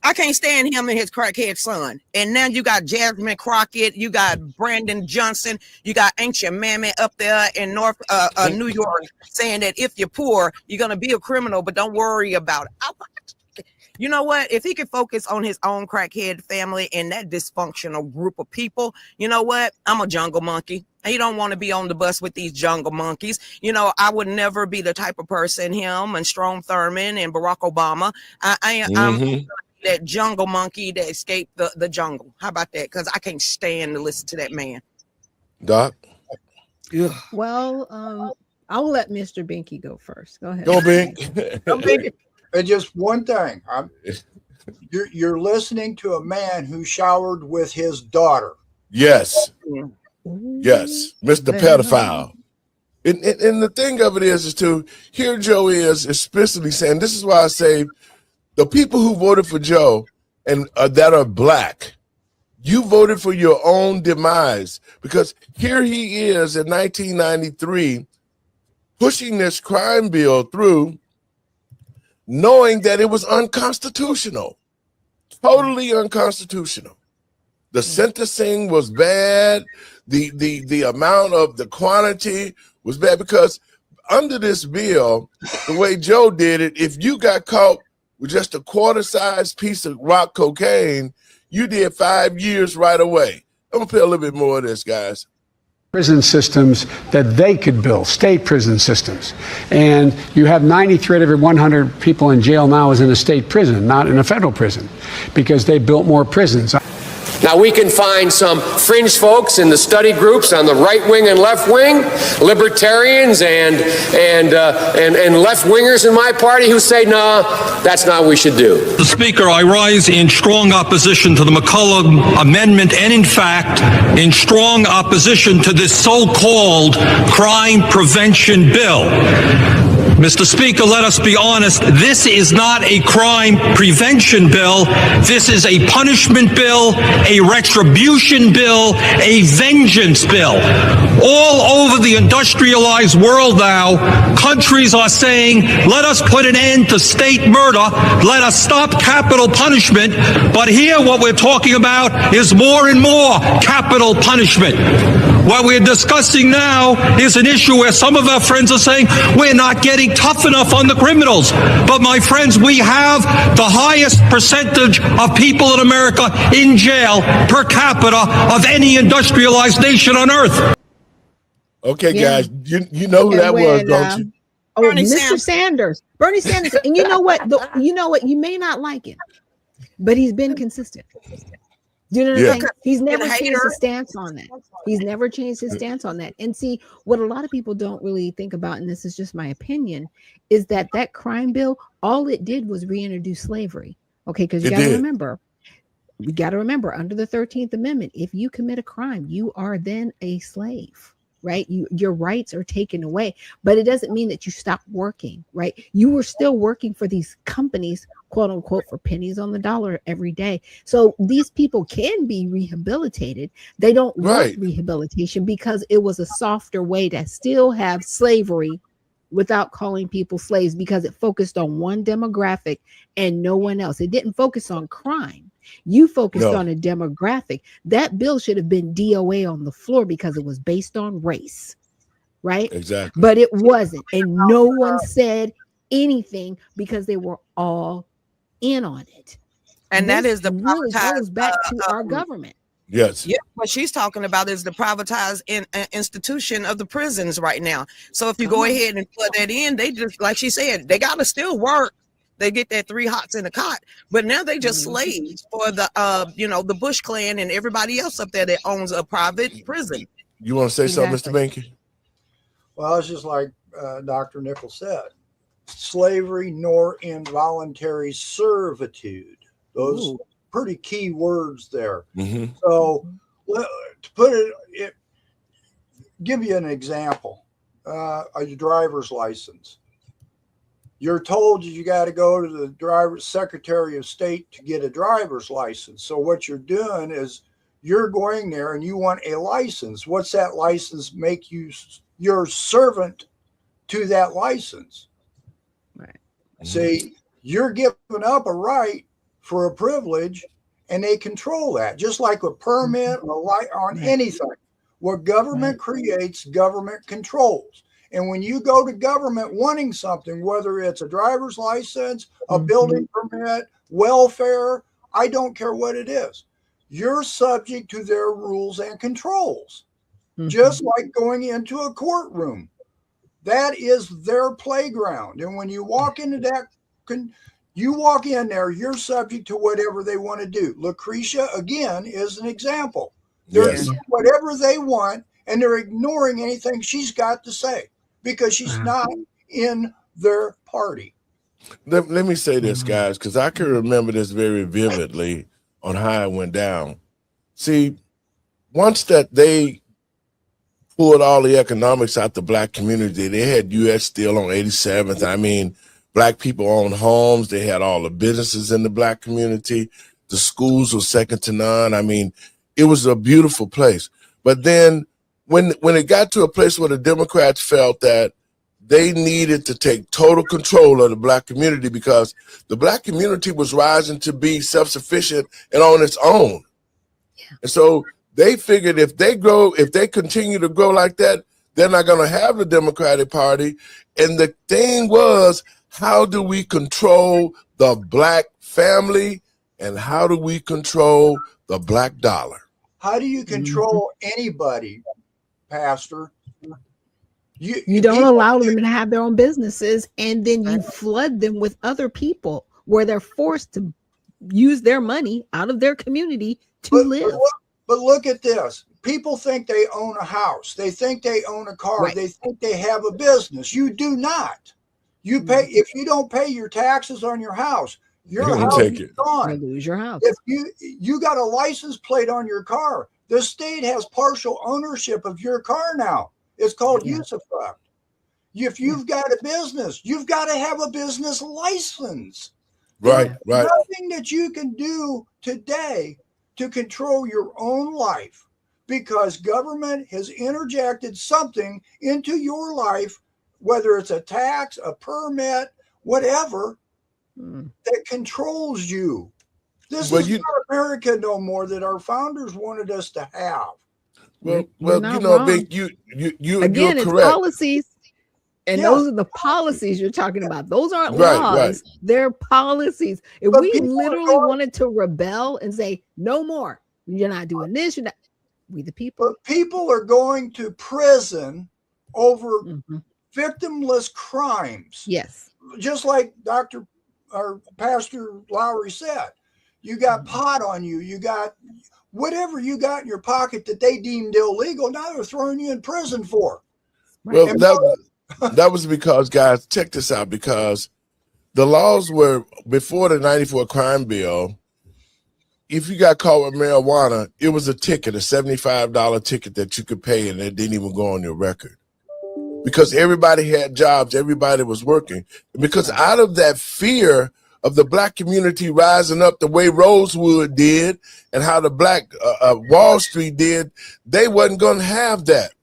[SPEAKER 2] I can't stand him and his crackhead son. And now you got Jasmine Crockett, you got Brandon Johnson, you got Ancient Mammy up there in New York saying that if you're poor, you're going to be a criminal, but don't worry about it. You know what? If he could focus on his own crackhead family and that dysfunctional group of people, you know what? I'm a jungle monkey. He don't want to be on the bus with these jungle monkeys. You know, I would never be the type of person, him and Strom Thurmond and Barack Obama. I'm that jungle monkey that escaped the jungle. How about that? Because I can't stand to listen to that man.
[SPEAKER 1] Doc?
[SPEAKER 3] Well, I'll let Mr. Binky go first. Go ahead.
[SPEAKER 1] Go, Bink.
[SPEAKER 4] And just one thing, you're listening to a man who showered with his daughter.
[SPEAKER 1] Yes. Yes. Mr. Pedophile. And the thing of it is to here Joe is explicitly saying, this is why I say the people who voted for Joe and that are black, you voted for your own demise, because here he is in 1993 pushing this crime bill through, knowing that it was unconstitutional, totally unconstitutional. The sentencing was bad. The amount of the quantity was bad, because under this bill, the way Joe did it, if you got caught with just a quarter-sized piece of rock cocaine, you did 5 years right away. I'm gonna play a little bit more of this, guys.
[SPEAKER 7] Prison systems that they could build, state prison systems. And you have 93 out of every 100 people in jail now is in a state prison, not in a federal prison, because they built more prisons.
[SPEAKER 6] Now, we can find some fringe folks in the study groups on the right wing and left wing, libertarians and left wingers in my party who say, no, that's not what we should do.
[SPEAKER 8] Mr. Speaker, I rise in strong opposition to the McCullough Amendment and, in fact, in strong opposition to this so-called crime prevention bill. Mr. Speaker, let us be honest. This is not a crime prevention bill. This is a punishment bill, a retribution bill, a vengeance bill. All over the industrialized world now, countries are saying, let us put an end to state murder. Let us stop capital punishment. But here what we're talking about is more and more capital punishment. What we're discussing now is an issue where some of our friends are saying we're not getting tough enough on the criminals. But my friends, we have the highest percentage of people in America in jail per capita of any industrialized nation on earth.
[SPEAKER 1] Okay, guys, you know who that was, don't you?
[SPEAKER 3] Oh, Mr. Sanders. Bernie Sanders. And you know what? You may not like him, but he's been consistent. You know what I'm saying? He's never changed his stance on that. He's never changed his stance on that. And see, what a lot of people don't really think about, and this is just my opinion, is that crime bill, all it did was reintroduce slavery. Okay, because you got to remember, under the 13th Amendment, if you commit a crime, you are then a slave. Right? Your rights are taken away, but it doesn't mean that you stop working, right? You were still working for these companies, quote unquote, for pennies on the dollar every day. So these people can be rehabilitated. They don't want rehabilitation because it was a softer way to still have slavery without calling people slaves, because it focused on one demographic and no one else. It didn't focus on crime. You focused on a demographic. That bill should have been DOA on the floor because it was based on race, right?
[SPEAKER 1] Exactly.
[SPEAKER 3] But it wasn't. And no one said anything because they were all in on it.
[SPEAKER 2] And that is the
[SPEAKER 3] really goes back to our government.
[SPEAKER 1] Yes.
[SPEAKER 2] Yeah, what she's talking about is the privatized institution of the prisons right now. So if you go ahead and put that in, they just, like she said, they got to still work. They get that 3 hots in a cot, but now they just slaves for the, the Bush clan and everybody else up there that owns a private prison.
[SPEAKER 1] You want to say something, Mr. Binky?
[SPEAKER 4] Well, it's just like Dr. Nichols said, slavery nor involuntary servitude. Those pretty key words there. Mm-hmm. So to put it, give you an example, a driver's license. You're told you got to go to the Secretary of State to get a driver's license. So what you're doing is you're going there and you want a license. What's that license make you your servant to that license?
[SPEAKER 3] Right.
[SPEAKER 4] See, you're giving up a right for a privilege, and they control that, just like a permit or right on anything. What government creates, government controls. And when you go to government wanting something, whether it's a driver's license, a building permit, welfare, I don't care what it is, you're subject to their rules and controls, just like going into a courtroom. That is their playground. And when you walk into that, you walk in there, you're subject to whatever they want to do. Lucretia, again, is an example. They're doing whatever they want, and they're ignoring anything she's got to say, because she's not in their party.
[SPEAKER 1] Let me say this, guys, because I can remember this very vividly on how it went down. See, once that they pulled all the economics out the black community, they had U.S. Steel on 87th. I mean, black people owned homes. They had all the businesses in the black community. The schools were second to none. I mean, it was a beautiful place. But then when it got to a place where the Democrats felt that they needed to take total control of the black community, because the black community was rising to be self-sufficient and on its own. And so they figured if they continue to grow like that, they're not going to have the Democratic Party. And the thing was, how do we control the black family and how do we control the black dollar?
[SPEAKER 4] How do you control anybody, Pastor?
[SPEAKER 3] You don't allow them to have their own businesses, and then you flood them with other people where they're forced to use their money out of their community to live.
[SPEAKER 4] But look at this. People think they own a house. They think they own a car.
[SPEAKER 3] Right.
[SPEAKER 4] They think they have a business. You do not. You pay, if you don't pay your taxes on your house, your house is gone.
[SPEAKER 3] You lose your house.
[SPEAKER 4] If you got a license plate on your car, the state has partial ownership of your car now. It's called usufruct. If you've got a business, you've got to have a business license.
[SPEAKER 1] Right.
[SPEAKER 4] Nothing that you can do today to control your own life because government has interjected something into your life, whether it's a tax, a permit, whatever, that controls you. This is not America no more that our founders wanted us to have.
[SPEAKER 1] Well, you know, Vic, you're
[SPEAKER 3] Again, it's
[SPEAKER 1] correct.
[SPEAKER 3] policies. And those are the policies you're talking about. Those aren't laws. They're policies. If we literally wanted to rebel and say, no more, you're not doing this, you're not, we the people.
[SPEAKER 4] But people are going to prison over victimless crimes.
[SPEAKER 3] Yes.
[SPEAKER 4] Just like Pastor Lowry said, you got pot on you, you got whatever you got in your pocket that they deemed illegal, now they're throwing you in prison for.
[SPEAKER 1] Well, that was because, guys, check this out, because the laws were, before the 94 crime bill, if you got caught with marijuana, it was a ticket, a $75 ticket that you could pay, and it didn't even go on your record. Because everybody had jobs, everybody was working. Because out of that fear of the black community rising up the way Rosewood did and how the black Wall Street did, they wasn't going to have that.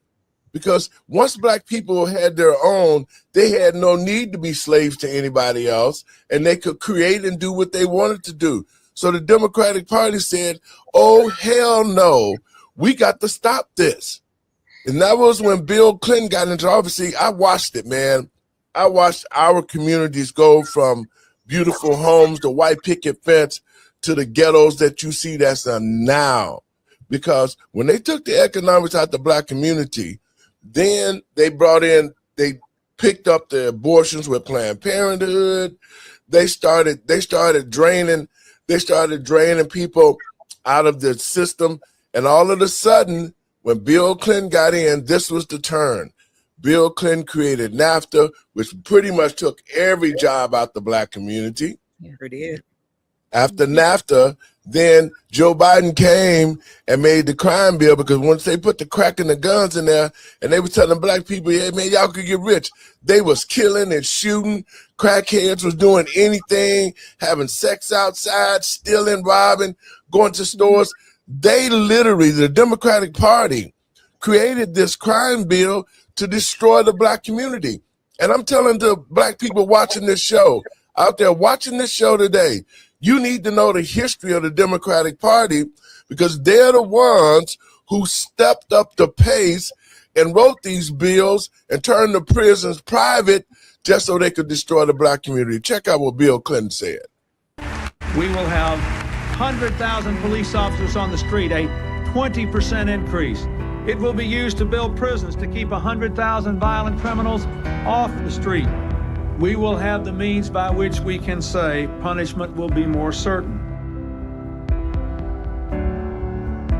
[SPEAKER 1] Because once black people had their own, they had no need to be slaves to anybody else, and they could create and do what they wanted to do. So the Democratic Party said, oh, hell no, we got to stop this. And that was when Bill Clinton got into office. See, I watched it, man. I watched our communities go from beautiful homes, the white picket fence, to the ghettos that you see that's now. Because when they took the economics out the black community, then they picked up the abortions with Planned Parenthood. They started draining people out of the system. And all of a sudden, when Bill Clinton got in, this was the turn. Bill Clinton created NAFTA, which pretty much took every job out the black community.
[SPEAKER 2] Yeah, it did.
[SPEAKER 1] After NAFTA, then Joe Biden came and made the crime bill, because once they put the crack and the guns in there and they were telling black people, hey, man, y'all could get rich. They was killing and shooting. Crackheads was doing anything, having sex outside, stealing, robbing, going to stores. They literally, the Democratic Party, created this crime bill to destroy the black community. And I'm telling the black people watching this show, out there watching this show today, you need to know the history of the Democratic Party, because they're the ones who stepped up the pace and wrote these bills and turned the prisons private just so they could destroy the black community. Check out what Bill Clinton said.
[SPEAKER 9] We will have 100,000 police officers on the street, a 20% increase. It will be used to build prisons to keep 100,000 violent criminals off the street. We will have the means by which we can say punishment will be more certain.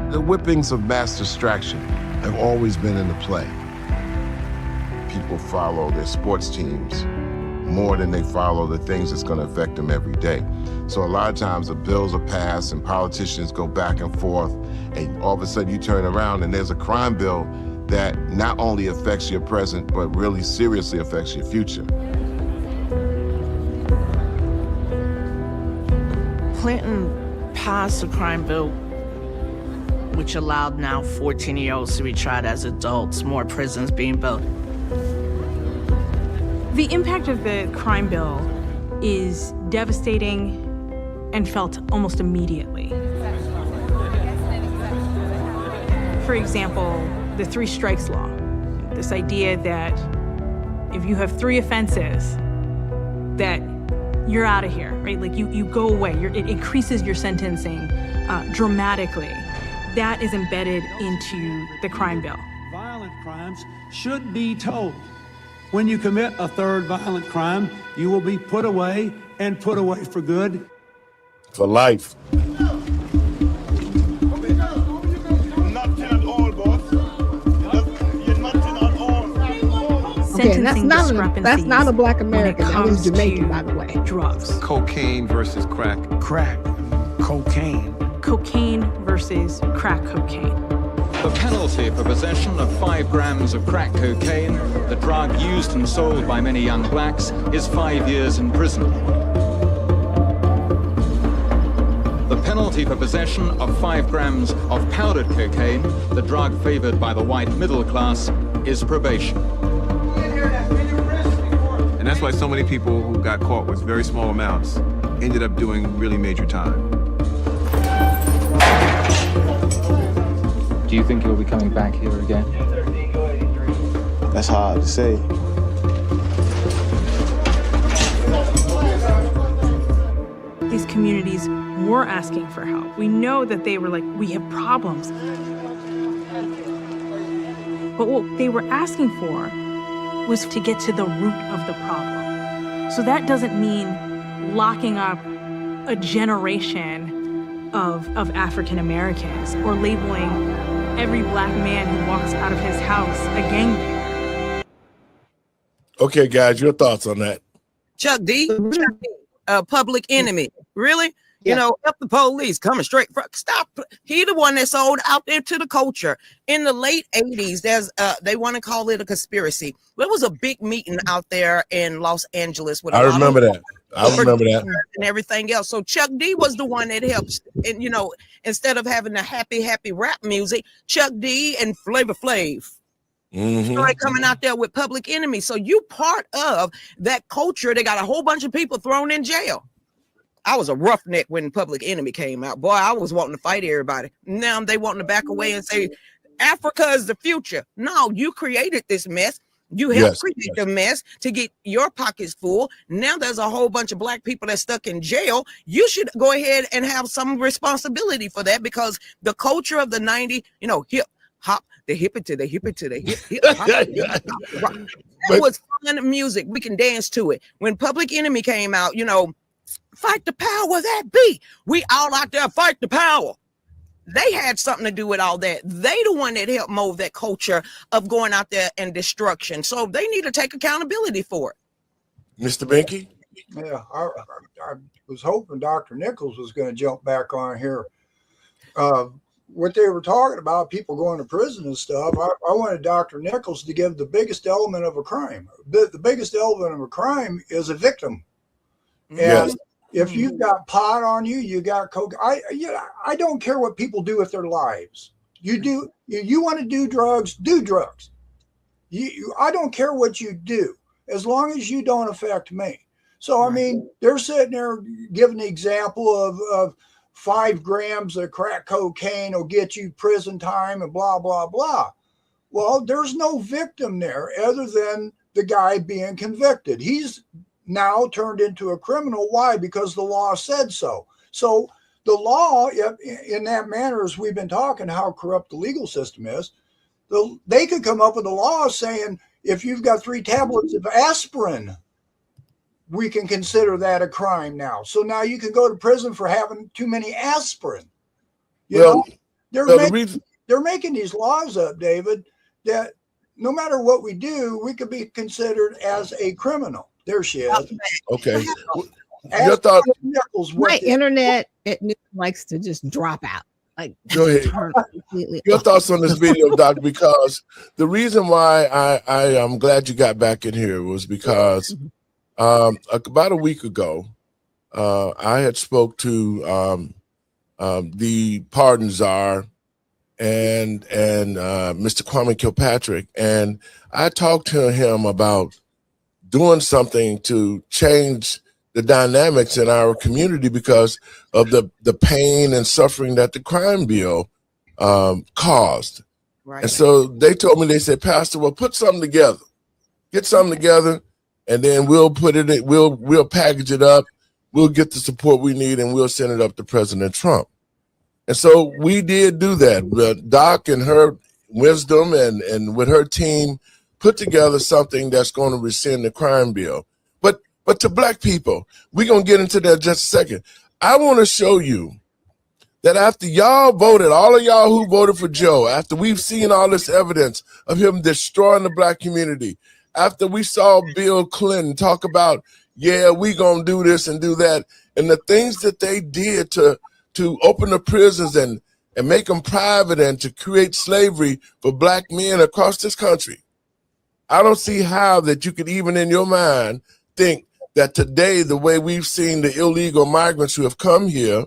[SPEAKER 10] The whippings of mass distraction have always been in the play. People follow their sports teams more than they follow the things that's going to affect them every day. So a lot of times the bills are passed and politicians go back and forth, and all of a sudden you turn around and there's a crime bill that not only affects your present, but really seriously affects your future.
[SPEAKER 11] Clinton passed a crime bill which allowed now 14-year-olds to be tried as adults, more prisons being built.
[SPEAKER 12] The impact of the crime bill is devastating and felt almost immediately. For example, the 3 strikes law. This idea that if you have 3 offenses, that you're out of here, right? Like you go away. It increases your sentencing dramatically. That is embedded into the crime bill.
[SPEAKER 9] Violent crimes should be told. When you commit a 3rd violent crime, you will be put away and put away for good.
[SPEAKER 1] For life.
[SPEAKER 3] Okay, that's not a Black American. That was Jamaican, by the way.
[SPEAKER 12] Drugs.
[SPEAKER 13] Cocaine versus crack.
[SPEAKER 9] Crack, cocaine.
[SPEAKER 12] Cocaine versus crack cocaine.
[SPEAKER 14] The penalty for possession of 5 grams of crack cocaine, the drug used and sold by many young blacks, is 5 years in prison. The penalty for possession of 5 grams of powdered cocaine, the drug favored by the white middle class, is probation.
[SPEAKER 13] And that's why so many people who got caught with very small amounts ended up doing really major time.
[SPEAKER 15] Do you think you'll be coming back here again?
[SPEAKER 16] That's hard to say.
[SPEAKER 12] These communities were asking for help. We know that they were like, we have problems. But what they were asking for was to get to the root of the problem. So that doesn't mean locking up a generation of African Americans or labeling every Black man who walks out of his house a gangbanger.
[SPEAKER 1] Okay, guys, your thoughts on that?
[SPEAKER 2] Chuck D, Public Enemy. Really?
[SPEAKER 3] Yeah.
[SPEAKER 2] You know, help the police coming straight from stop. He the one that sold out there to the culture. In the late 80s, there's they want to call it a conspiracy. There was a big meeting out there in Los Angeles with
[SPEAKER 1] I remember that.
[SPEAKER 2] And everything else. So Chuck D was the one that helped. And you know, instead of having the happy rap music, Chuck D and Flavor Flav started coming out there with Public Enemy. So you part of that culture. They got a whole bunch of people thrown in jail. I was a roughneck when Public Enemy came out. Boy, I was wanting to fight everybody. Now they wanting to back away and say, Africa is the future. No, you created this mess. You helped create the mess to get your pockets full. Now there's a whole bunch of Black people that's stuck in jail. You should go ahead and have some responsibility for that, because the culture of the 90s, you know, hip hop, the hippie to the hippie to the hip hop. That was fun music. We can dance to it. When Public Enemy came out, you know, fight the power that be. We all out there fight the power. They had something to do with all that. They the one that helped mold that culture of going out there and destruction. So they need to take accountability for it.
[SPEAKER 1] Mr. Binky?
[SPEAKER 4] Yeah, I was hoping Dr. Nichols was going to jump back on here. What they were talking about, people going to prison and stuff, I wanted Dr. Nichols to give the biggest element of a crime. The biggest element of a crime is a victim. And if you've got pot on you, you got coke. I don't care what people do with their lives. You want to do drugs, do drugs. I don't care what you do, as long as you don't affect me. So, I mean, they're sitting there giving the example of 5 grams of crack cocaine will get you prison time and blah, blah, blah. Well, there's no victim there other than the guy being convicted. He's now turned into a criminal. Why? Because the law said so. So the law, in that manner, as we've been talking, how corrupt the legal system is, they could come up with a law saying if you've got 3 tablets of aspirin, we can consider that a crime now. So now you can go to prison for having too many aspirin. They're making these laws up, David, that no matter what we do, we could be considered as a criminal. There she is.
[SPEAKER 1] Okay. Your thought?
[SPEAKER 3] My internet likes to just drop out. Like,
[SPEAKER 1] go ahead. Your thoughts on this video, Doc? Because the reason why I am glad you got back in here was because about a week ago, I had spoke to the pardon czar and Mr. Kwame Kilpatrick, and I talked to him about doing something to change the dynamics in our community because of the pain and suffering that the crime bill caused.
[SPEAKER 2] Right.
[SPEAKER 1] And so they told me, they said, Pastor, well, put something together. Get something together, and then we'll put it in, we'll package it up, we'll get the support we need, and we'll send it up to President Trump. And so we did do that. Doc and her wisdom and with her team put together something that's going to rescind the crime bill. But to black people, we're going to get into that just a second. I want to show you that after y'all voted, all of y'all who voted for Joe, after we've seen all this evidence of him destroying the black community, after we saw Bill Clinton talk about, yeah, we gonna do this and do that, and the things that they did to open the prisons and make them private and to create slavery for black men across this country, I don't see how that you could even in your mind think that today, the way we've seen the illegal migrants who have come here,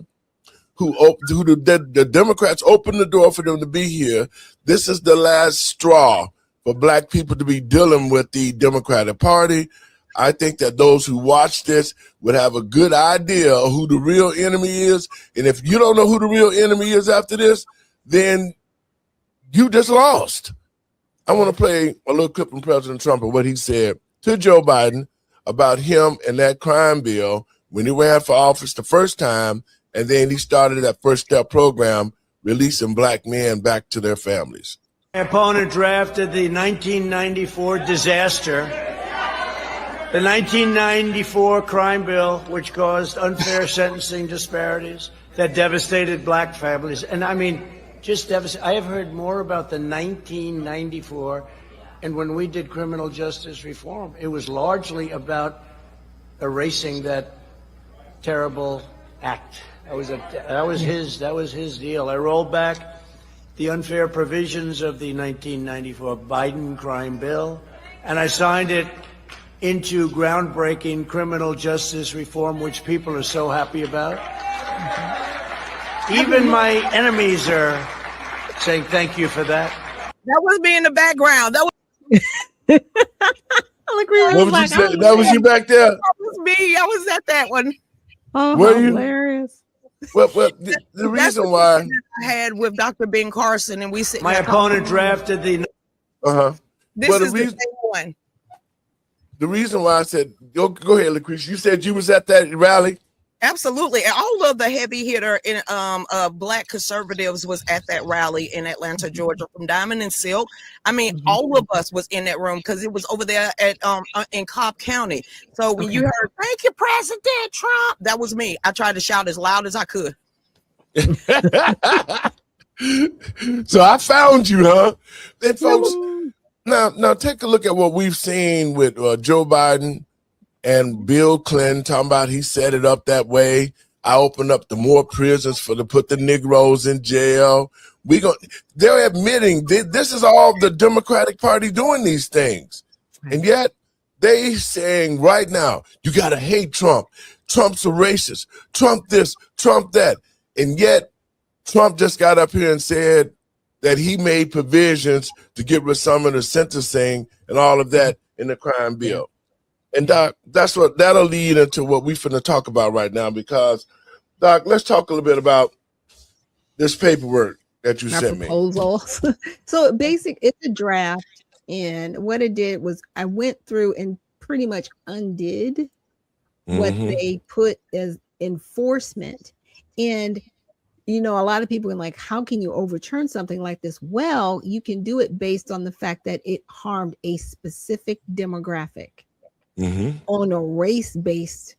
[SPEAKER 1] the Democrats opened the door for them to be here, this is the last straw for black people to be dealing with the Democratic Party. I think that those who watch this would have a good idea of who the real enemy is. And if you don't know who the real enemy is after this, then you just lost. I want to play a little clip from President Trump of what he said to Joe Biden about him and that crime bill when he ran for office the first time, and then he started that First Step program, releasing black men back to their families.
[SPEAKER 17] My opponent drafted the 1994 disaster, the 1994 crime bill, which caused unfair sentencing disparities that devastated black families. And I mean, just devastated. I have heard more about the 1994, and when we did criminal justice reform, it was largely about erasing that terrible act. That was his deal. I rolled back the unfair provisions of the 1994 Biden crime bill, and I signed it into groundbreaking criminal justice reform, which people are so happy about. Even my enemies are saying thank you for that.
[SPEAKER 2] That was me in the background. That was
[SPEAKER 1] What was you saying? That was you back there?
[SPEAKER 2] That was me. I was at that one.
[SPEAKER 3] Oh,
[SPEAKER 1] Were you?
[SPEAKER 3] hilarious.
[SPEAKER 1] Well, the reason why
[SPEAKER 2] I had with Dr. Ben Carson, and we said
[SPEAKER 17] My opponent drafted the.
[SPEAKER 2] This
[SPEAKER 1] well,
[SPEAKER 2] is the same one.
[SPEAKER 1] The reason why I said go ahead, Lucretia. You said you was at that rally.
[SPEAKER 2] Absolutely. All of the heavy hitter in black conservatives was at that rally in Atlanta, Georgia, from Diamond and Silk. I mean, all of us was in that room because it was over there at in Cobb County. So when you heard, "Thank you, President Trump," that was me. I tried to shout as loud as I could.
[SPEAKER 1] So I found you, huh? And folks, now take a look at what we've seen with Joe Biden and Bill Clinton talking about he set it up that way. I opened up the more prisons to put the Negroes in jail. They're admitting this is all the Democratic Party doing these things. And yet they saying right now, you got to hate Trump. Trump's a racist. Trump this, Trump that. And yet Trump just got up here and said that he made provisions to get rid of some of the sentencing and all of that in the crime bill. And Doc, that'll lead into what we're finna talk about right now, because Doc, let's talk a little bit about this paperwork that you sent me.
[SPEAKER 3] Proposals. So it's a draft, and what it did was I went through and pretty much undid what they put as enforcement. And a lot of people are like, how can you overturn something like this? Well, you can do it based on the fact that it harmed a specific demographic. On a race-based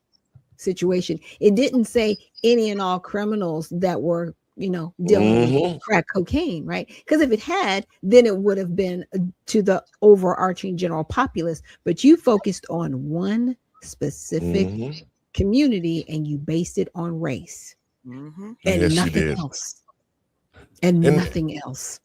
[SPEAKER 3] situation. It didn't say any and all criminals that were, dealing with crack cocaine, right? Because if it had, then it would have been to the overarching general populace. But you focused on one specific community and you based it on race and
[SPEAKER 1] Yes,
[SPEAKER 3] nothing else. And nothing else.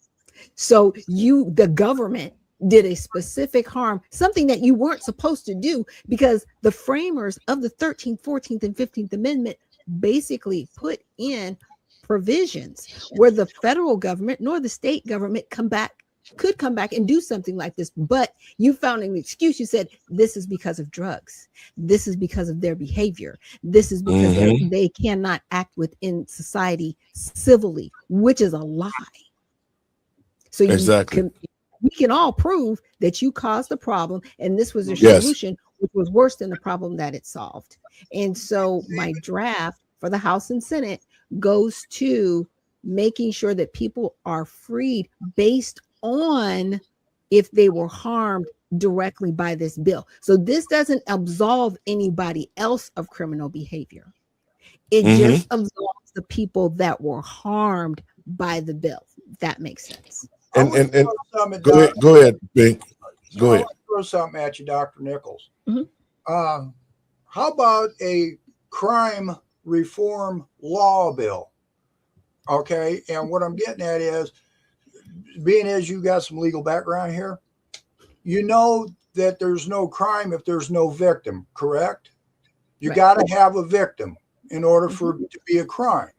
[SPEAKER 3] So the government did a specific harm, something that you weren't supposed to do, because the framers of the 13th, 14th, and 15th Amendment basically put in provisions where the federal government nor the state government could come back and do something like this. But you found an excuse. You said, this is because of drugs. This is because of their behavior. This is because they cannot act within society civilly, which is a lie. So
[SPEAKER 1] Exactly.
[SPEAKER 3] we can all prove that you caused the problem, and this was a
[SPEAKER 1] Yes.
[SPEAKER 3] solution which was worse than the problem that it solved. And so my draft for the House and Senate goes to making sure that people are freed based on if they were harmed directly by this bill. So this doesn't absolve anybody else of criminal behavior. It just absolves the people that were harmed by the bill. If that makes sense.
[SPEAKER 1] And go ahead, Bink. Go ahead.
[SPEAKER 4] I want to throw something at you, Dr. Nichols.
[SPEAKER 3] Mhm.
[SPEAKER 4] How about a crime reform law bill? Okay, and what I'm getting at is, being as you got some legal background here, you know that there's no crime if there's no victim, correct? You got to have a victim in order for it to be a crime.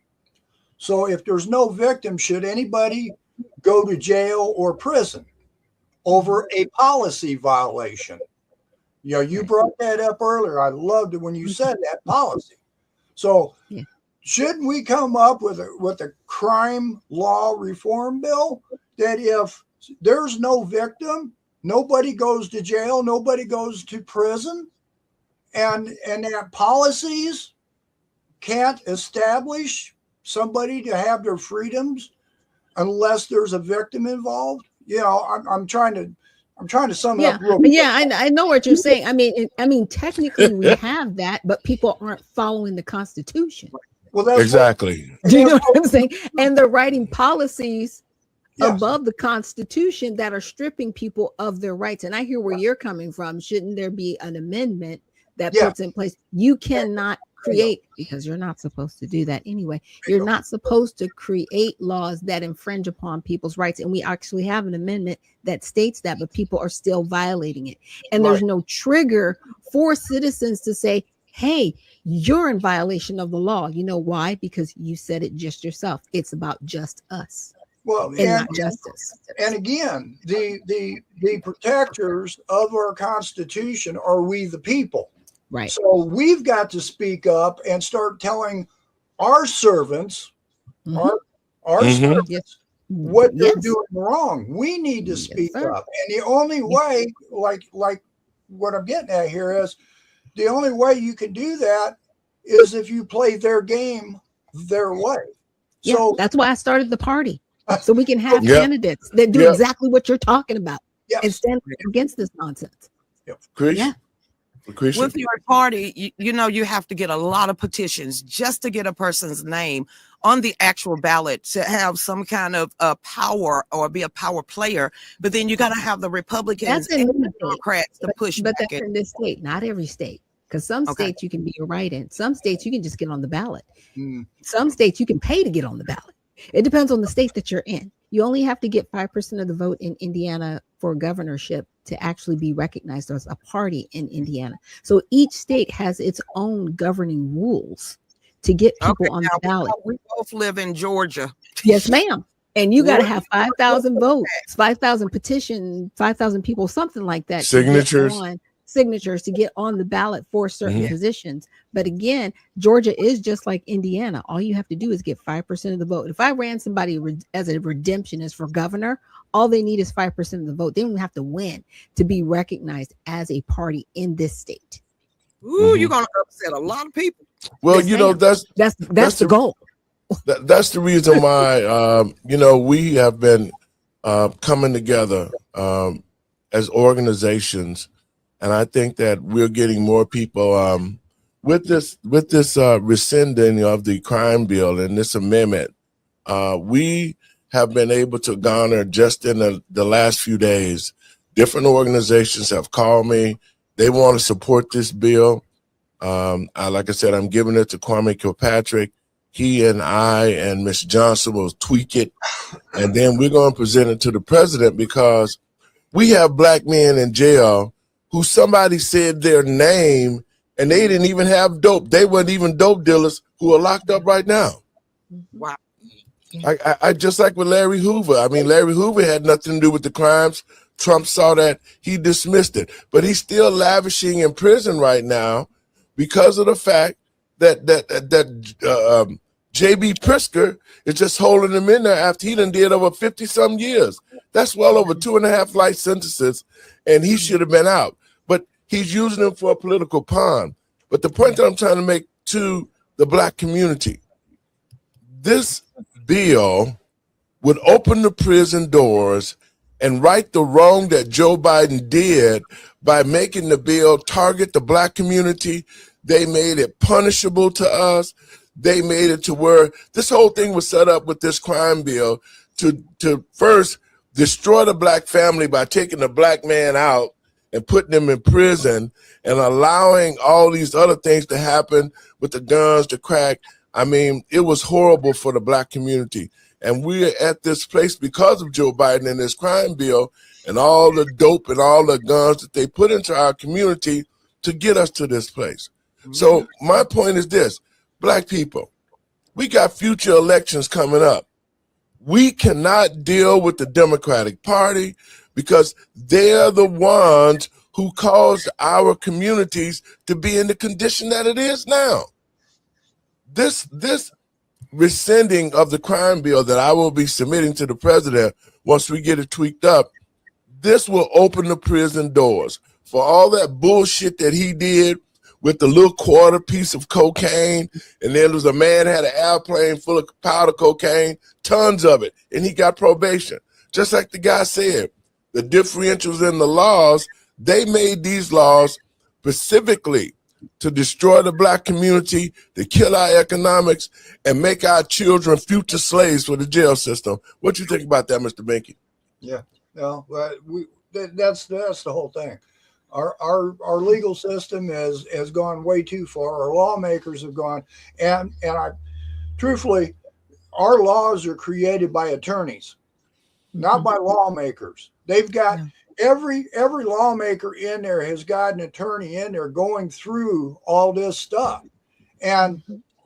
[SPEAKER 4] So if there's no victim, should anybody go to jail or prison over a policy violation? You know, you brought that up earlier. I loved it when you said that, policy. So shouldn't we come up with a crime law reform bill that if there's no victim, nobody goes to jail, nobody goes to prison, and that policies can't establish somebody to have their freedoms unless there's a victim involved? You know, I'm trying to sum it up real quick.
[SPEAKER 3] Yeah, I know what you're saying. I mean, technically we have that, but people aren't following the Constitution.
[SPEAKER 4] Well, that's
[SPEAKER 1] exactly.
[SPEAKER 3] Do you know what I'm saying? And they're writing policies above the Constitution that are stripping people of their rights. And I hear where you're coming from. Shouldn't there be an amendment that puts in place? You cannot create, because you're not supposed to do that anyway. You're not supposed to create laws that infringe upon people's rights. And we actually have an amendment that states that, but people are still violating it. And there's no trigger for citizens to say, hey, you're in violation of the law. You know why? Because you said it just yourself. It's about just us.
[SPEAKER 4] Well,
[SPEAKER 3] and not justice.
[SPEAKER 4] And again, the protectors of our Constitution are we the people.
[SPEAKER 3] Right.
[SPEAKER 4] So we've got to speak up and start telling our servants, our servants, what they're doing wrong. We need to speak up. And the only way, like what I'm getting at here is, the only way you can do that is if you play their game their way. So
[SPEAKER 3] that's why I started the party. So we can have candidates that do exactly what you're talking about and stand against this nonsense.
[SPEAKER 2] With your party, you know, you have to get a lot of petitions just to get a person's name on the actual ballot to have some kind of power or be a power player. But then you got to have the Republicans and the Democrats to push back.
[SPEAKER 3] But that's in this state, not every state. Because some states you can be a write-in. Some states you can just get on the ballot. Some states you can pay to get on the ballot. It depends on the state that you're in. You only have to get 5% of the vote in Indiana for governorship to actually be recognized as a party in Indiana. So each state has its own governing rules to get people on the ballot.
[SPEAKER 2] We both live in Georgia.
[SPEAKER 3] Yes, ma'am. And you got to have 5,000 votes, 5,000 petitions, 5,000 people, something like that. Signatures to get on the ballot for certain positions. But again, Georgia is just like Indiana. All you have to do is get 5% of the vote. If I ran somebody as a redemptionist for governor, all they need is 5% of the vote. They don't even have to win to be recognized as a party in this state.
[SPEAKER 2] Ooh, you're gonna upset a lot of people.
[SPEAKER 1] Well, you know, that's
[SPEAKER 3] the goal.
[SPEAKER 1] That's the reason why you know, we have been coming together as organizations. And I think that we're getting more people with this rescinding of the crime bill and this amendment. We have been able to garner just in the last few days. Different organizations have called me. They want to support this bill. Like I said, I'm giving it to Kwame Kilpatrick. He and I and Ms. Johnson will tweak it, and then we're going to present it to the president, because we have black men in jail who somebody said their name and they didn't even have dope. They weren't even dope dealers who are locked up right now.
[SPEAKER 2] Wow.
[SPEAKER 1] I just like with Larry Hoover. I mean, Larry Hoover had nothing to do with the crimes. Trump saw that, he dismissed it, but he's still lavishing in prison right now because of the fact that J.B. Pritzker is just holding him in there after he done did over 50-some years. That's well over 2.5 life sentences, and he should have been out. But he's using him for a political pawn. But the point that I'm trying to make to the black community, this bill would open the prison doors and right the wrong that Joe Biden did by making the bill target the black community. They made it punishable to us. They made it to where this whole thing was set up with this crime bill to first destroy the black family by taking the black man out and putting him in prison and allowing all these other things to happen with the guns, the crack. I mean, it was horrible for the black community. And we're at this place because of Joe Biden and his crime bill and all the dope and all the guns that they put into our community to get us to this place. So my point is this, black people, we got future elections coming up. We cannot deal with the Democratic Party because they're the ones who caused our communities to be in the condition that it is now. This rescinding of the crime bill that I will be submitting to the president once we get it tweaked up, this will open the prison doors for all that bullshit that he did with the little quarter piece of cocaine, and then there was a man had an airplane full of powder cocaine, tons of it, and he got probation. Just like the guy said, the differentials in the laws, they made these laws specifically to destroy the black community, to kill our economics, and make our children future slaves for the jail system. What you think about that, Mr. Binky?
[SPEAKER 4] Yeah, no, that's the whole thing. Our legal system has gone way too far. Our lawmakers have gone, and I truthfully, our laws are created by attorneys, not by lawmakers. They've got every lawmaker in there has got an attorney in there going through all this stuff. And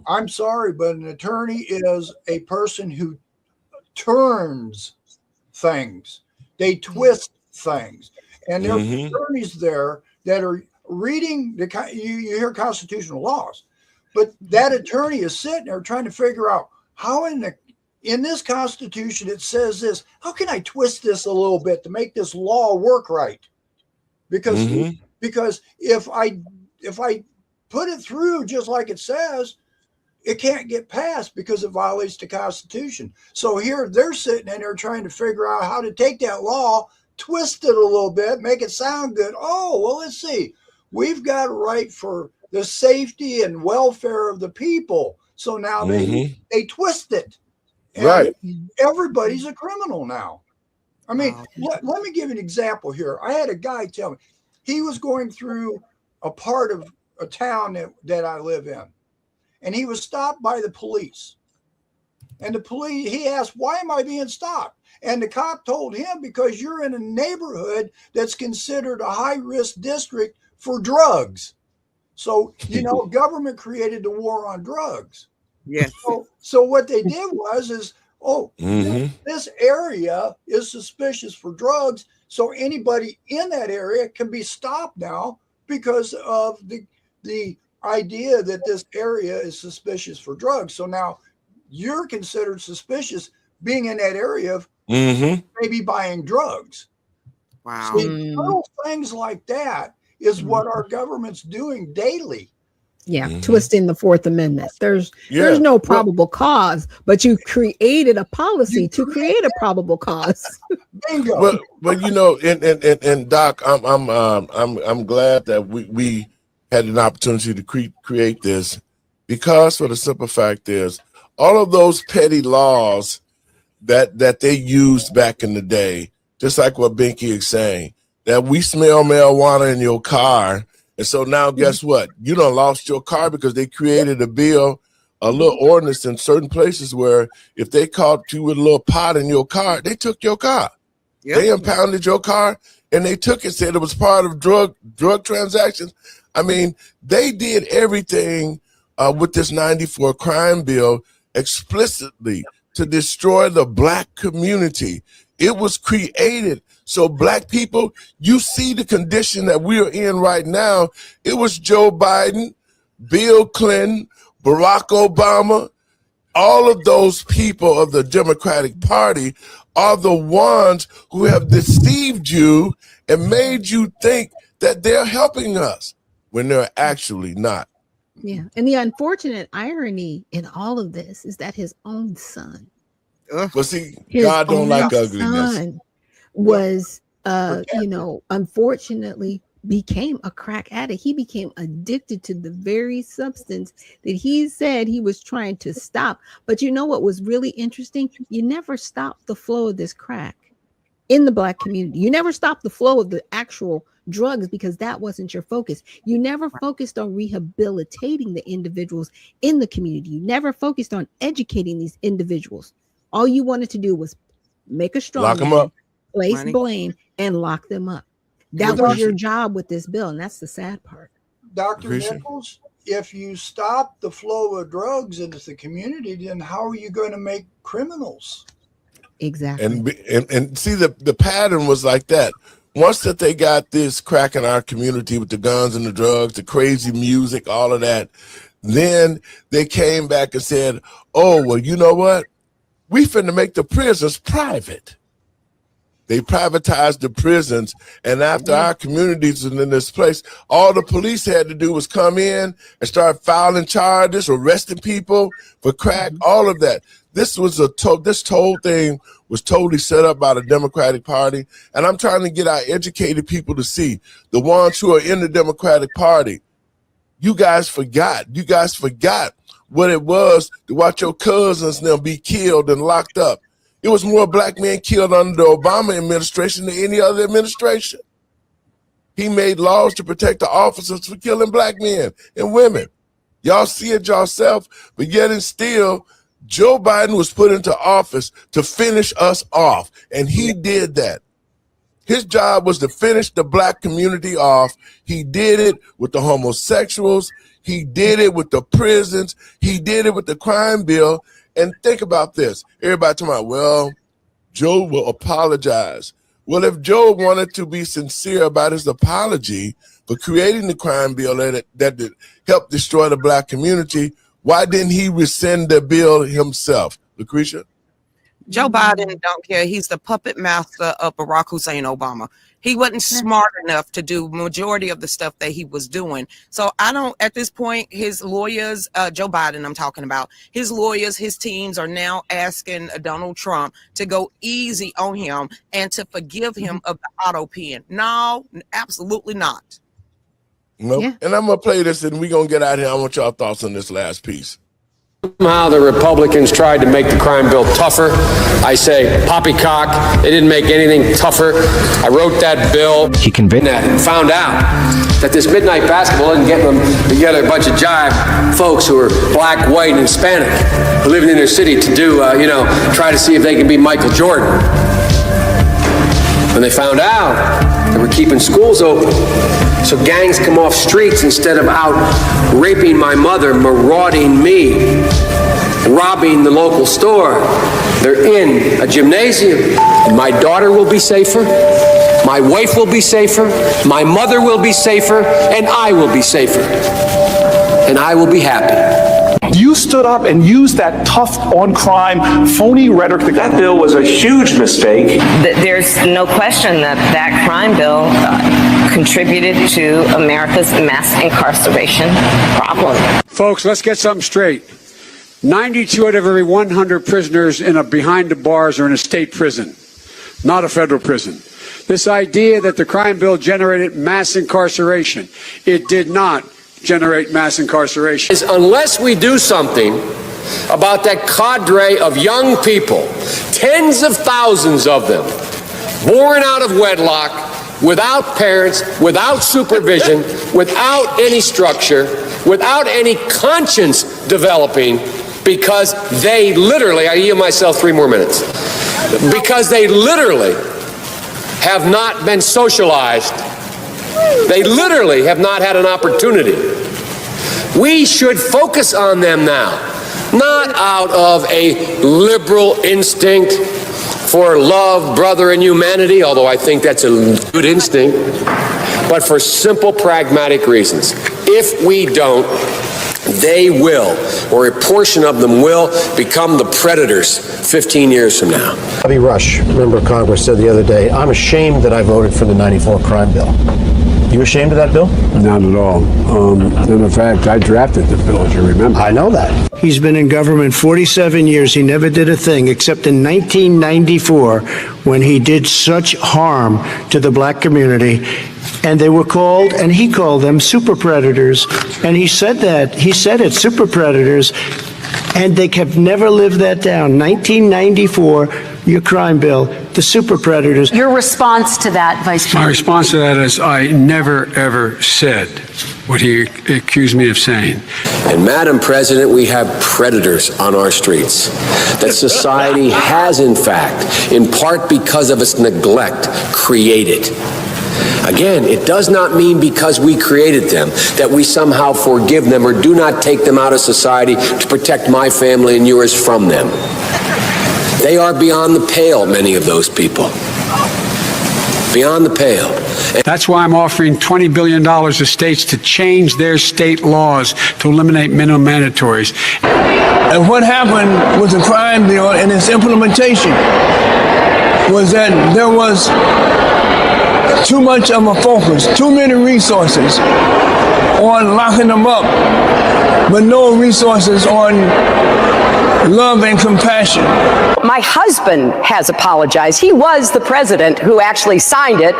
[SPEAKER 4] I'm sorry, but an attorney is a person who turns things. They twist things. And there are attorneys there that are reading you hear constitutional laws, but that attorney is sitting there trying to figure out how in this Constitution it says this. How can I twist this a little bit to make this law work right? Because if I put it through just like it says, it can't get passed because it violates the Constitution. So here they're sitting in there trying to figure out how to take that law, twist it a little bit, make it sound good. Oh, well, let's see. We've got a right for the safety and welfare of the people. So now they twist it. And
[SPEAKER 1] right.
[SPEAKER 4] Everybody's a criminal now. I mean, let me give you an example here. I had a guy tell me he was going through a part of a town that I live in, and he was stopped by the police. And the police, he asked, why am I being stopped? And the cop told him, because you're in a neighborhood that's considered a high-risk district for drugs. So, government created the war on drugs.
[SPEAKER 2] Yes.
[SPEAKER 4] So what they did was this area is suspicious for drugs. So anybody in that area can be stopped now because of the idea that this area is suspicious for drugs. So now you're considered suspicious being in that area of maybe buying drugs.
[SPEAKER 2] Wow.
[SPEAKER 4] So little things like that is what our government's doing daily.
[SPEAKER 3] Yeah, twisting the Fourth Amendment. There's no probable cause, but you created a policy to create a probable cause.
[SPEAKER 4] Bingo.
[SPEAKER 1] But and Doc, I'm glad that we had an opportunity to create this, because for the simple fact is all of those petty laws that they used back in the day, just like what Binky is saying, that we smell marijuana in your car. And so now guess what? You done lost your car because they created a bill, a little ordinance in certain places where if they caught you with a little pot in your car, they took your car. Yep. They impounded your car and they took it, said it was part of drug transactions. I mean, they did everything with this 94 crime bill explicitly to destroy the black community. It was created so black people, you see the condition that we are in right now. It was Joe Biden, Bill Clinton, Barack Obama, all of those people of the Democratic Party are the ones who have deceived you and made you think that they're helping us when they're actually not.
[SPEAKER 3] Yeah. And the unfortunate irony in all of this is that his own son,
[SPEAKER 1] Well, see, God don't like ugliness.
[SPEAKER 3] Was, unfortunately became a crack addict. He became addicted to the very substance that he said he was trying to stop. But you know what was really interesting? You never stopped the flow of this crack in the Black community. You never stopped the flow of the actual drugs because that wasn't your focus. You never focused on rehabilitating the individuals in the community. You never focused on educating these individuals. All you wanted to do was make a strong
[SPEAKER 1] lock them up,
[SPEAKER 3] place blame, and lock them up. That was your job with this bill, and that's the sad part.
[SPEAKER 4] Dr. Nichols, if you stop the flow of drugs into the community, then how are you going to make criminals?
[SPEAKER 3] Exactly.
[SPEAKER 1] And see, the pattern was like that. Once that they got this crack in our community with the guns and the drugs, the crazy music, all of that, then they came back and said, oh, well, you know what? We finna make the prisons private. They privatized the prisons, and after our communities was in this place, all the police had to do was come in and start filing charges, arresting people for crack, all of that. This was this whole thing was totally set up by the Democratic Party, and I'm trying to get our educated people to see, the ones who are in the Democratic Party, you guys forgot what it was to watch your cousins now be killed and locked up. It was more Black men killed under the Obama administration than any other administration. He made laws to protect the officers for killing Black men and women. Y'all see it yourself, but yet and still, Joe Biden was put into office to finish us off, and he did that. His job was to finish the Black community off. He did it with the homosexuals. He did it with the prisons. He did it with the crime bill. And think about this. Everybody talking about, well, Joe will apologize. Well, if Joe wanted to be sincere about his apology for creating the crime bill that helped destroy the Black community, why didn't he rescind the bill himself? Lucretia?
[SPEAKER 2] Joe Biden don't care. He's the puppet master of Barack Hussein Obama. He wasn't smart enough to do majority of the stuff that he was doing. So I don't, at this point, his lawyers, Joe Biden I'm talking about, his lawyers, his teams are now asking Donald Trump to go easy on him and to forgive him of the auto pen. No, absolutely not.
[SPEAKER 1] Nope. Yeah. And I'm going to play this and we're going to get out of here. I want y'all thoughts on this last piece.
[SPEAKER 6] Somehow the Republicans tried to make the crime bill tougher. I say poppycock. They didn't make anything tougher. I wrote that bill. He convinced that and found out that this midnight basketball isn't getting them together, a bunch of jive folks who are Black, white, and Hispanic who live in their city to do, try to see if they can be Michael Jordan. When they found out that we're keeping schools open, so gangs come off streets instead of out raping my mother, marauding me, robbing the local store. They're in a gymnasium. And my daughter will be safer. My wife will be safer. My mother will be safer. And I will be safer. And I will be happy.
[SPEAKER 18] You stood up and used that tough on crime, phony rhetoric. That bill was a huge mistake.
[SPEAKER 19] There's no question that crime bill contributed to America's mass incarceration problem.
[SPEAKER 7] Folks, let's get something straight. 92 out of every 100 prisoners behind the bars are in a state prison, not a federal prison. This idea that the crime bill generated mass incarceration, it did not generate mass incarceration.
[SPEAKER 6] Unless we do something about that cadre of young people, tens of thousands of them, born out of wedlock, without parents, without supervision, without any structure, without any conscience developing, because they literally, I yield myself 3 more minutes, because they literally have not been socialized. They literally have not had an opportunity. We should focus on them now, not out of a liberal instinct for love, brother, and humanity, although I think that's a good instinct, but for simple pragmatic reasons. If we don't, They will, or a portion of them will, become the predators 15 years from now.
[SPEAKER 20] Bobby Rush, member of Congress, said the other day, "I'm ashamed that I voted for the '94 crime bill." You ashamed of that bill?
[SPEAKER 7] Not at all. And in fact, I drafted the bill, as you remember.
[SPEAKER 20] I know that.
[SPEAKER 17] He's been in government 47 years. He never did a thing except in 1994 when he did such harm to the black community. And they were called, and he called them super predators. And he said that. He said it, super predators. And they have never lived that down. 1994, your crime bill, the super predators.
[SPEAKER 21] Your response to that, Vice President?
[SPEAKER 7] My response to that is I never, ever said what he accused me of saying.
[SPEAKER 6] And Madam President, we have predators on our streets that society has, in fact, in part because of its neglect, created. Again, it does not mean because we created them that we somehow forgive them or do not take them out of society to protect my family and yours from them. They are beyond the pale, many of those people. Beyond the pale.
[SPEAKER 7] That's why I'm offering $20 billion to states to change their state laws to eliminate minimum mandatories.
[SPEAKER 17] And what happened with the crime bill and its implementation was that there was too much of a focus, too many resources on locking them up, but no resources on love and compassion.
[SPEAKER 22] My husband has apologized. He was the president who actually signed it.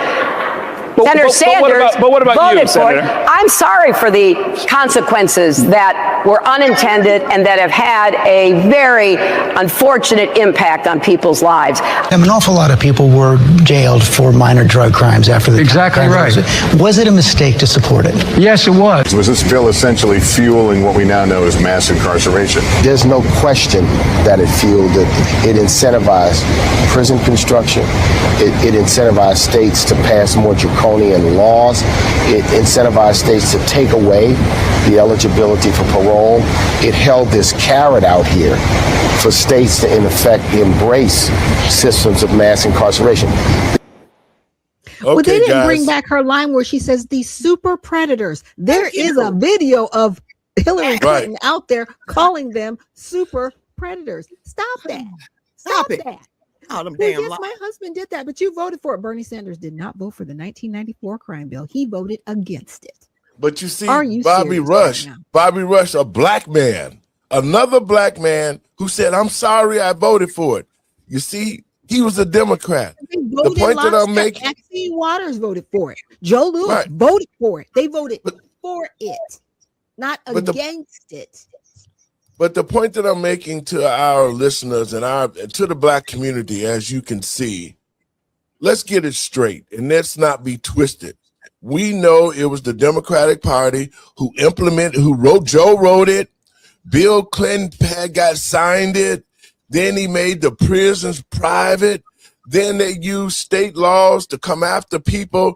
[SPEAKER 22] Senator Sanders
[SPEAKER 18] what about
[SPEAKER 22] voted
[SPEAKER 18] you,
[SPEAKER 22] for it.
[SPEAKER 18] Senator?
[SPEAKER 22] I'm sorry for the consequences that were unintended and that have had a very unfortunate impact on people's lives.
[SPEAKER 23] An awful lot of people were jailed for minor drug crimes after the
[SPEAKER 7] Exactly right.
[SPEAKER 23] Was it a mistake to support it?
[SPEAKER 7] Yes, it was.
[SPEAKER 10] Was this bill essentially fueling what we now know as mass incarceration?
[SPEAKER 20] There's no question that it fueled it. It incentivized prison construction. It incentivized states to pass more draconian laws. It incentivized states to take away the eligibility for parole. It held this carrot out here for states to, in effect, embrace systems of mass incarceration.
[SPEAKER 3] Well, they didn't
[SPEAKER 1] guys.
[SPEAKER 3] bring back her line where she says these super predators. There is a video of Hillary Clinton out there calling them super predators. Stop that. Stop
[SPEAKER 2] it.
[SPEAKER 3] that.
[SPEAKER 2] All them
[SPEAKER 3] Well,
[SPEAKER 2] damn
[SPEAKER 3] yes,
[SPEAKER 2] lies.
[SPEAKER 3] my husband did that, but you voted for it. Bernie Sanders did not vote for the 1994 crime bill. He voted against it.
[SPEAKER 1] But you see,
[SPEAKER 3] Are you
[SPEAKER 1] Bobby
[SPEAKER 3] serious
[SPEAKER 1] Rush,
[SPEAKER 3] right now?
[SPEAKER 1] Bobby Rush, a black man, another black man who said, "I'm sorry, I voted for it." You see, he was a Democrat.
[SPEAKER 3] They
[SPEAKER 1] The
[SPEAKER 3] voted
[SPEAKER 1] point that I'm
[SPEAKER 3] lockstep.
[SPEAKER 1] making,
[SPEAKER 3] Maxine Waters voted for it. Joe Lewis
[SPEAKER 1] Right.
[SPEAKER 3] voted for it. They voted for it, not
[SPEAKER 1] But the-
[SPEAKER 3] against it.
[SPEAKER 1] but the point that I'm making to our listeners and to the black community, as you can see, let's get it straight and let's not be twisted. We know it was the Democratic Party who Joe wrote it. Bill Clinton got signed it. Then he made the prisons private. Then they used state laws to come after people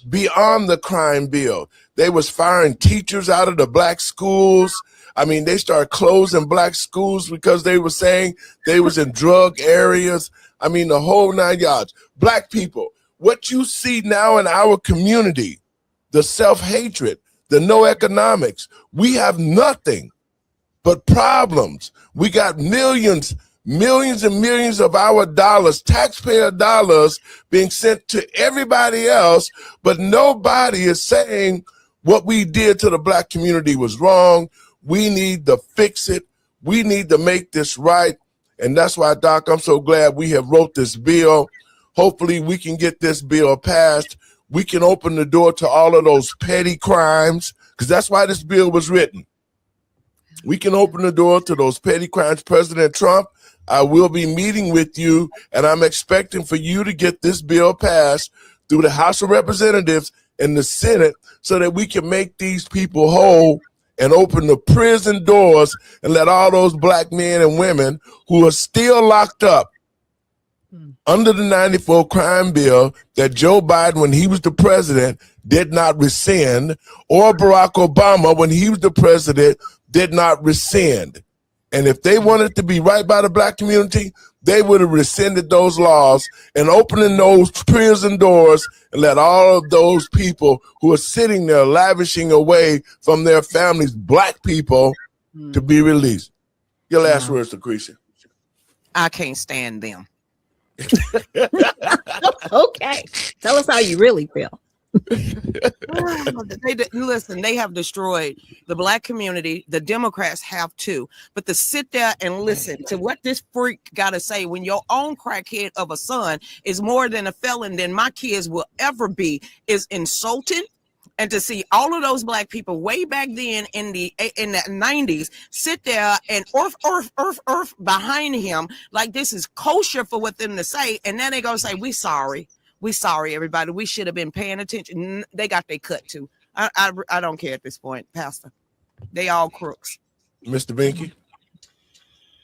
[SPEAKER 1] beyond the crime bill. They was firing teachers out of the black schools. I mean, they started closing black schools because they were saying they was in drug areas. I mean, the whole 9 yards. Black people, what you see now in our community, the self-hatred, the no economics, we have nothing but problems. We got millions and millions of our dollars, taxpayer dollars, being sent to everybody else, but nobody is saying what we did to the black community was wrong. We need to fix it. We need to make this right. And that's why, Doc, I'm so glad we have wrote this bill. Hopefully we can get this bill passed. We can open the door to all of those petty crimes, because that's why this bill was written. We can open the door to those petty crimes. President Trump, I will be meeting with you, and I'm expecting for you to get this bill passed through the House of Representatives and the Senate so that we can make these people whole and open the prison doors and let all those black men and women who are still locked up under the 94 crime bill that Joe Biden, when he was the president, did not rescind, or Barack Obama, when he was the president, did not rescind. And if they wanted to be right by the black community, they would have rescinded those laws and opening those prison doors and let all of those people who are sitting there lavishing away from their families, black people, to be released. Your last words, Lucretia.
[SPEAKER 2] I can't stand them.
[SPEAKER 3] Okay. Tell us how you really feel.
[SPEAKER 2] Listen, they have destroyed the black community. The Democrats have too. But to sit there and listen to what this freak got to say when your own crackhead of a son is more than a felon than my kids will ever be is insulting. And to see all of those black people way back then in the 90s sit there and earth behind him like this is kosher for what them to say, and then they gonna say we sorry, everybody, we should have been paying attention. They got their cut too. I don't care at this point, Pastor. They all crooks.
[SPEAKER 1] Mr. Binky.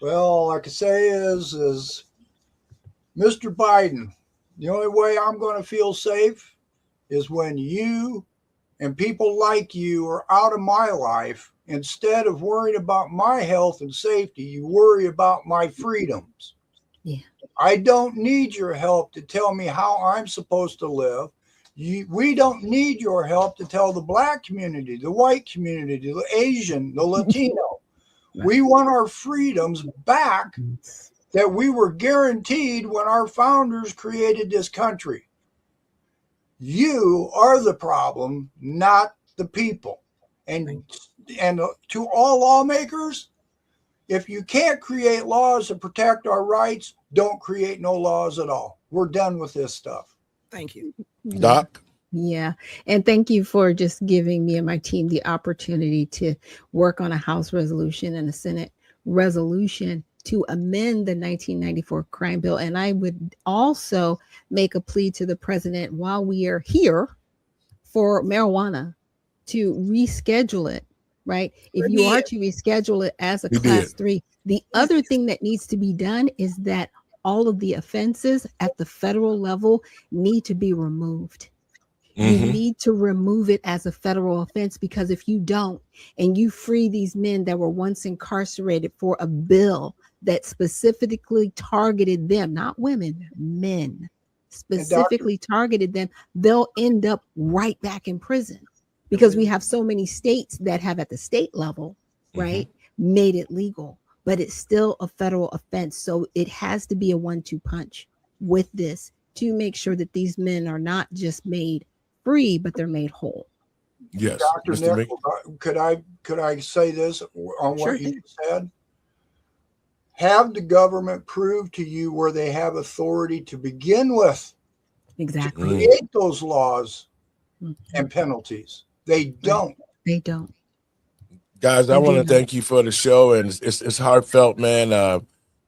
[SPEAKER 4] Well, all I can say is Mr. Biden, the only way I'm going to feel safe is when you and people like you are out of my life. Instead of worrying about my health and safety, you worry about my freedoms.
[SPEAKER 3] Yeah.
[SPEAKER 4] I don't need your help to tell me how I'm supposed to live. We don't need your help to tell the black community, the white community, the Asian, the Latino. We want our freedoms back that we were guaranteed when our founders created this country. You are the problem, not the people. And to all lawmakers, if you can't create laws to protect our rights, don't create no laws at all. We're done with this stuff.
[SPEAKER 2] Thank you.
[SPEAKER 1] Doc?
[SPEAKER 3] Yeah. And thank you for just giving me and my team the opportunity to work on a House resolution and a Senate resolution to amend the 1994 crime bill. And I would also make a plea to the president while we are here for marijuana to reschedule it, right? If you are to reschedule it as a class 3, the other thing that needs to be done is that all of the offenses at the federal level need to be removed. You need to remove it as a federal offense, because if you don't, and you free these men that were once incarcerated for a bill that specifically targeted them, not women, men, specifically targeted them, they'll end up right back in prison, because we have so many states that have at the state level, right, made it legal, but it's still a federal offense. So it has to be a 1-2 punch with this to make sure that these men are not just made free, but they're made whole.
[SPEAKER 1] Yes.
[SPEAKER 4] Dr. Nichols, could I say this on what you said? Have the government prove to you where they have authority to begin with.
[SPEAKER 3] Exactly.
[SPEAKER 4] To create those laws and penalties. They don't.
[SPEAKER 3] They don't.
[SPEAKER 1] Guys, I want to thank you for the show, and it's heartfelt, man.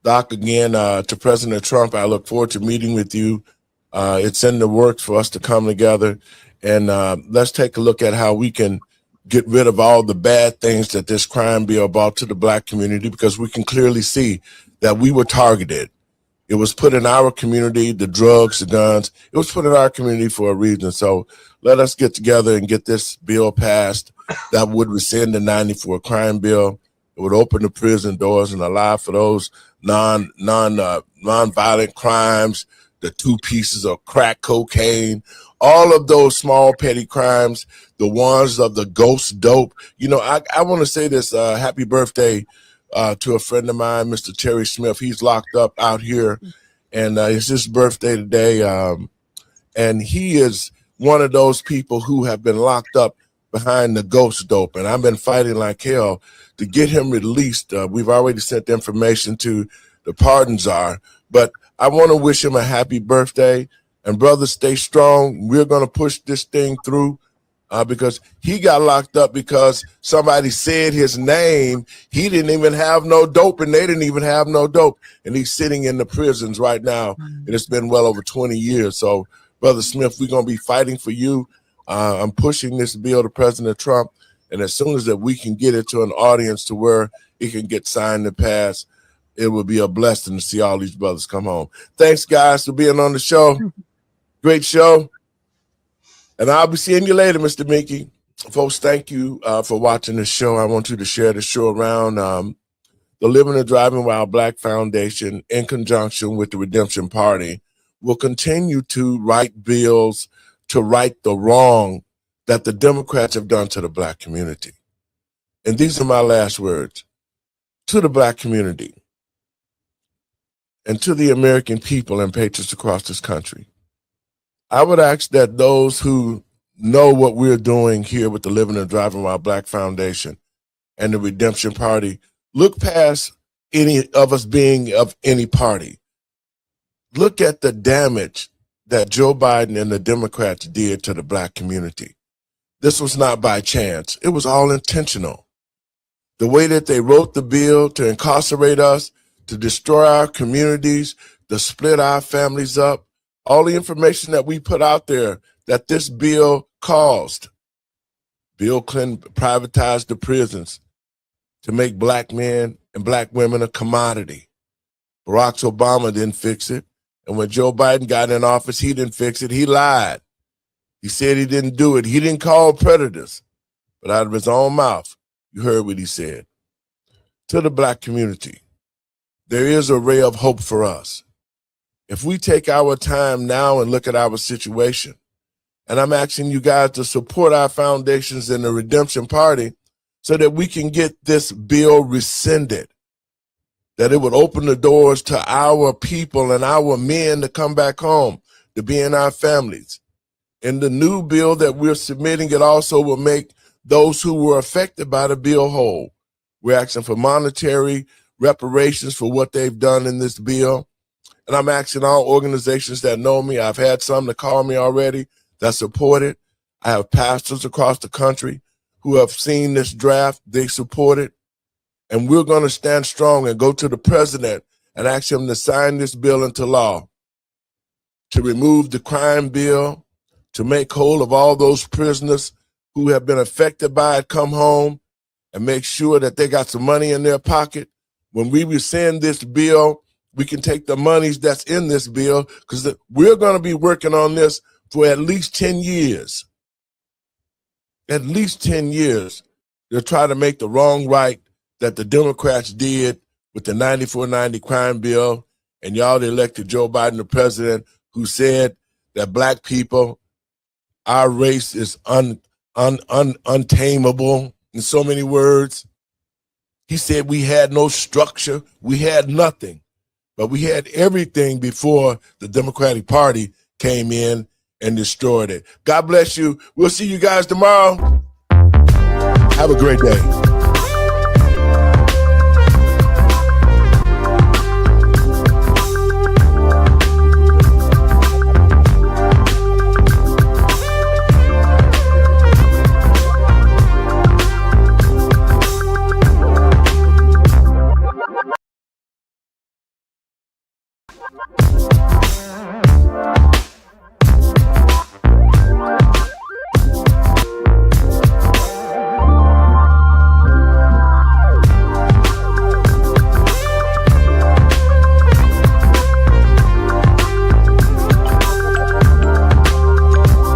[SPEAKER 1] Doc, again, to President Trump, I look forward to meeting with you. It's in the works for us to come together, and let's take a look at how we can get rid of all the bad things that this crime bill brought to the black community, because we can clearly see that we were targeted. It was put in our community, the drugs, the guns, it was put in our community for a reason. So let us get together and get this bill passed that would rescind the 94 crime bill. It would open the prison doors and allow for those non-violent crimes, the 2 pieces of crack cocaine, all of those small petty crimes, the ones of the ghost dope. You know, I want to say this, happy birthday to a friend of mine, Mr. Terry Smith. He's locked up out here, and it's his birthday today. And he is one of those people who have been locked up behind the ghost dope. And I've been fighting like hell to get him released. We've already sent the information to the pardon czar, but I want to wish him a happy birthday. And brother, stay strong. We're going to push this thing through because he got locked up because somebody said his name. He didn't even have no dope, and they didn't even have no dope. And he's sitting in the prisons right now. And it's been well over 20 years. So, Brother Smith, we're going to be fighting for you. I'm pushing this bill to President Trump. And as soon as that we can get it to an audience to where it can get signed and passed, it will be a blessing to see all these brothers come home. Thanks, guys, for being on the show. Great show. And I'll be seeing you later, Mr. Mickey. Folks, thank you for watching the show. I want you to share the show around. the Living and Driving While Black Foundation, in conjunction with the Redemption Party, will continue to write bills to right the wrong that the Democrats have done to the Black community. And these are my last words. To the Black community and to the American people and patriots across this country, I would ask that those who know what we're doing here with the Living and Driving While Black Foundation and the Redemption Party look past any of us being of any party. Look at the damage that Joe Biden and the Democrats did to the Black community. This was not by chance. It was all intentional. The way that they wrote the bill to incarcerate us, to destroy our communities, to split our families up, all the information that we put out there that this bill caused. Bill Clinton privatized the prisons to make Black men and Black women a commodity. Barack Obama didn't fix it. And when Joe Biden got in office, he didn't fix it. He lied. He said he didn't do it. He didn't call predators. But out of his own mouth, you heard what he said. To the Black community, there is a ray of hope for us. If we take our time now and look at our situation, and I'm asking you guys to support our foundations in the Redemption Party so that we can get this bill rescinded, that it would open the doors to our people and our men to come back home, to be in our families. In the new bill that we're submitting, it also will make those who were affected by the bill whole. We're asking for monetary reparations for what they've done in this bill. And I'm asking all organizations that know me, I've had some that call me already that support it. I have pastors across the country who have seen this draft, they support it. And we're going to stand strong and go to the president and ask him to sign this bill into law, to remove the crime bill, to make whole of all those prisoners who have been affected by it come home, and make sure that they got some money in their pocket. When we rescind this bill, we can take the monies that's in this bill, because we're going to be working on this for at least 10 years. At least 10 years. They'll try to make the wrong right that the Democrats did with the 94-90 crime bill, and y'all elected Joe Biden the president, who said that Black people, our race is untamable, in so many words. He said we had no structure, we had nothing, but we had everything before the Democratic Party came in and destroyed it. God bless you. We'll see you guys tomorrow. Have a great day.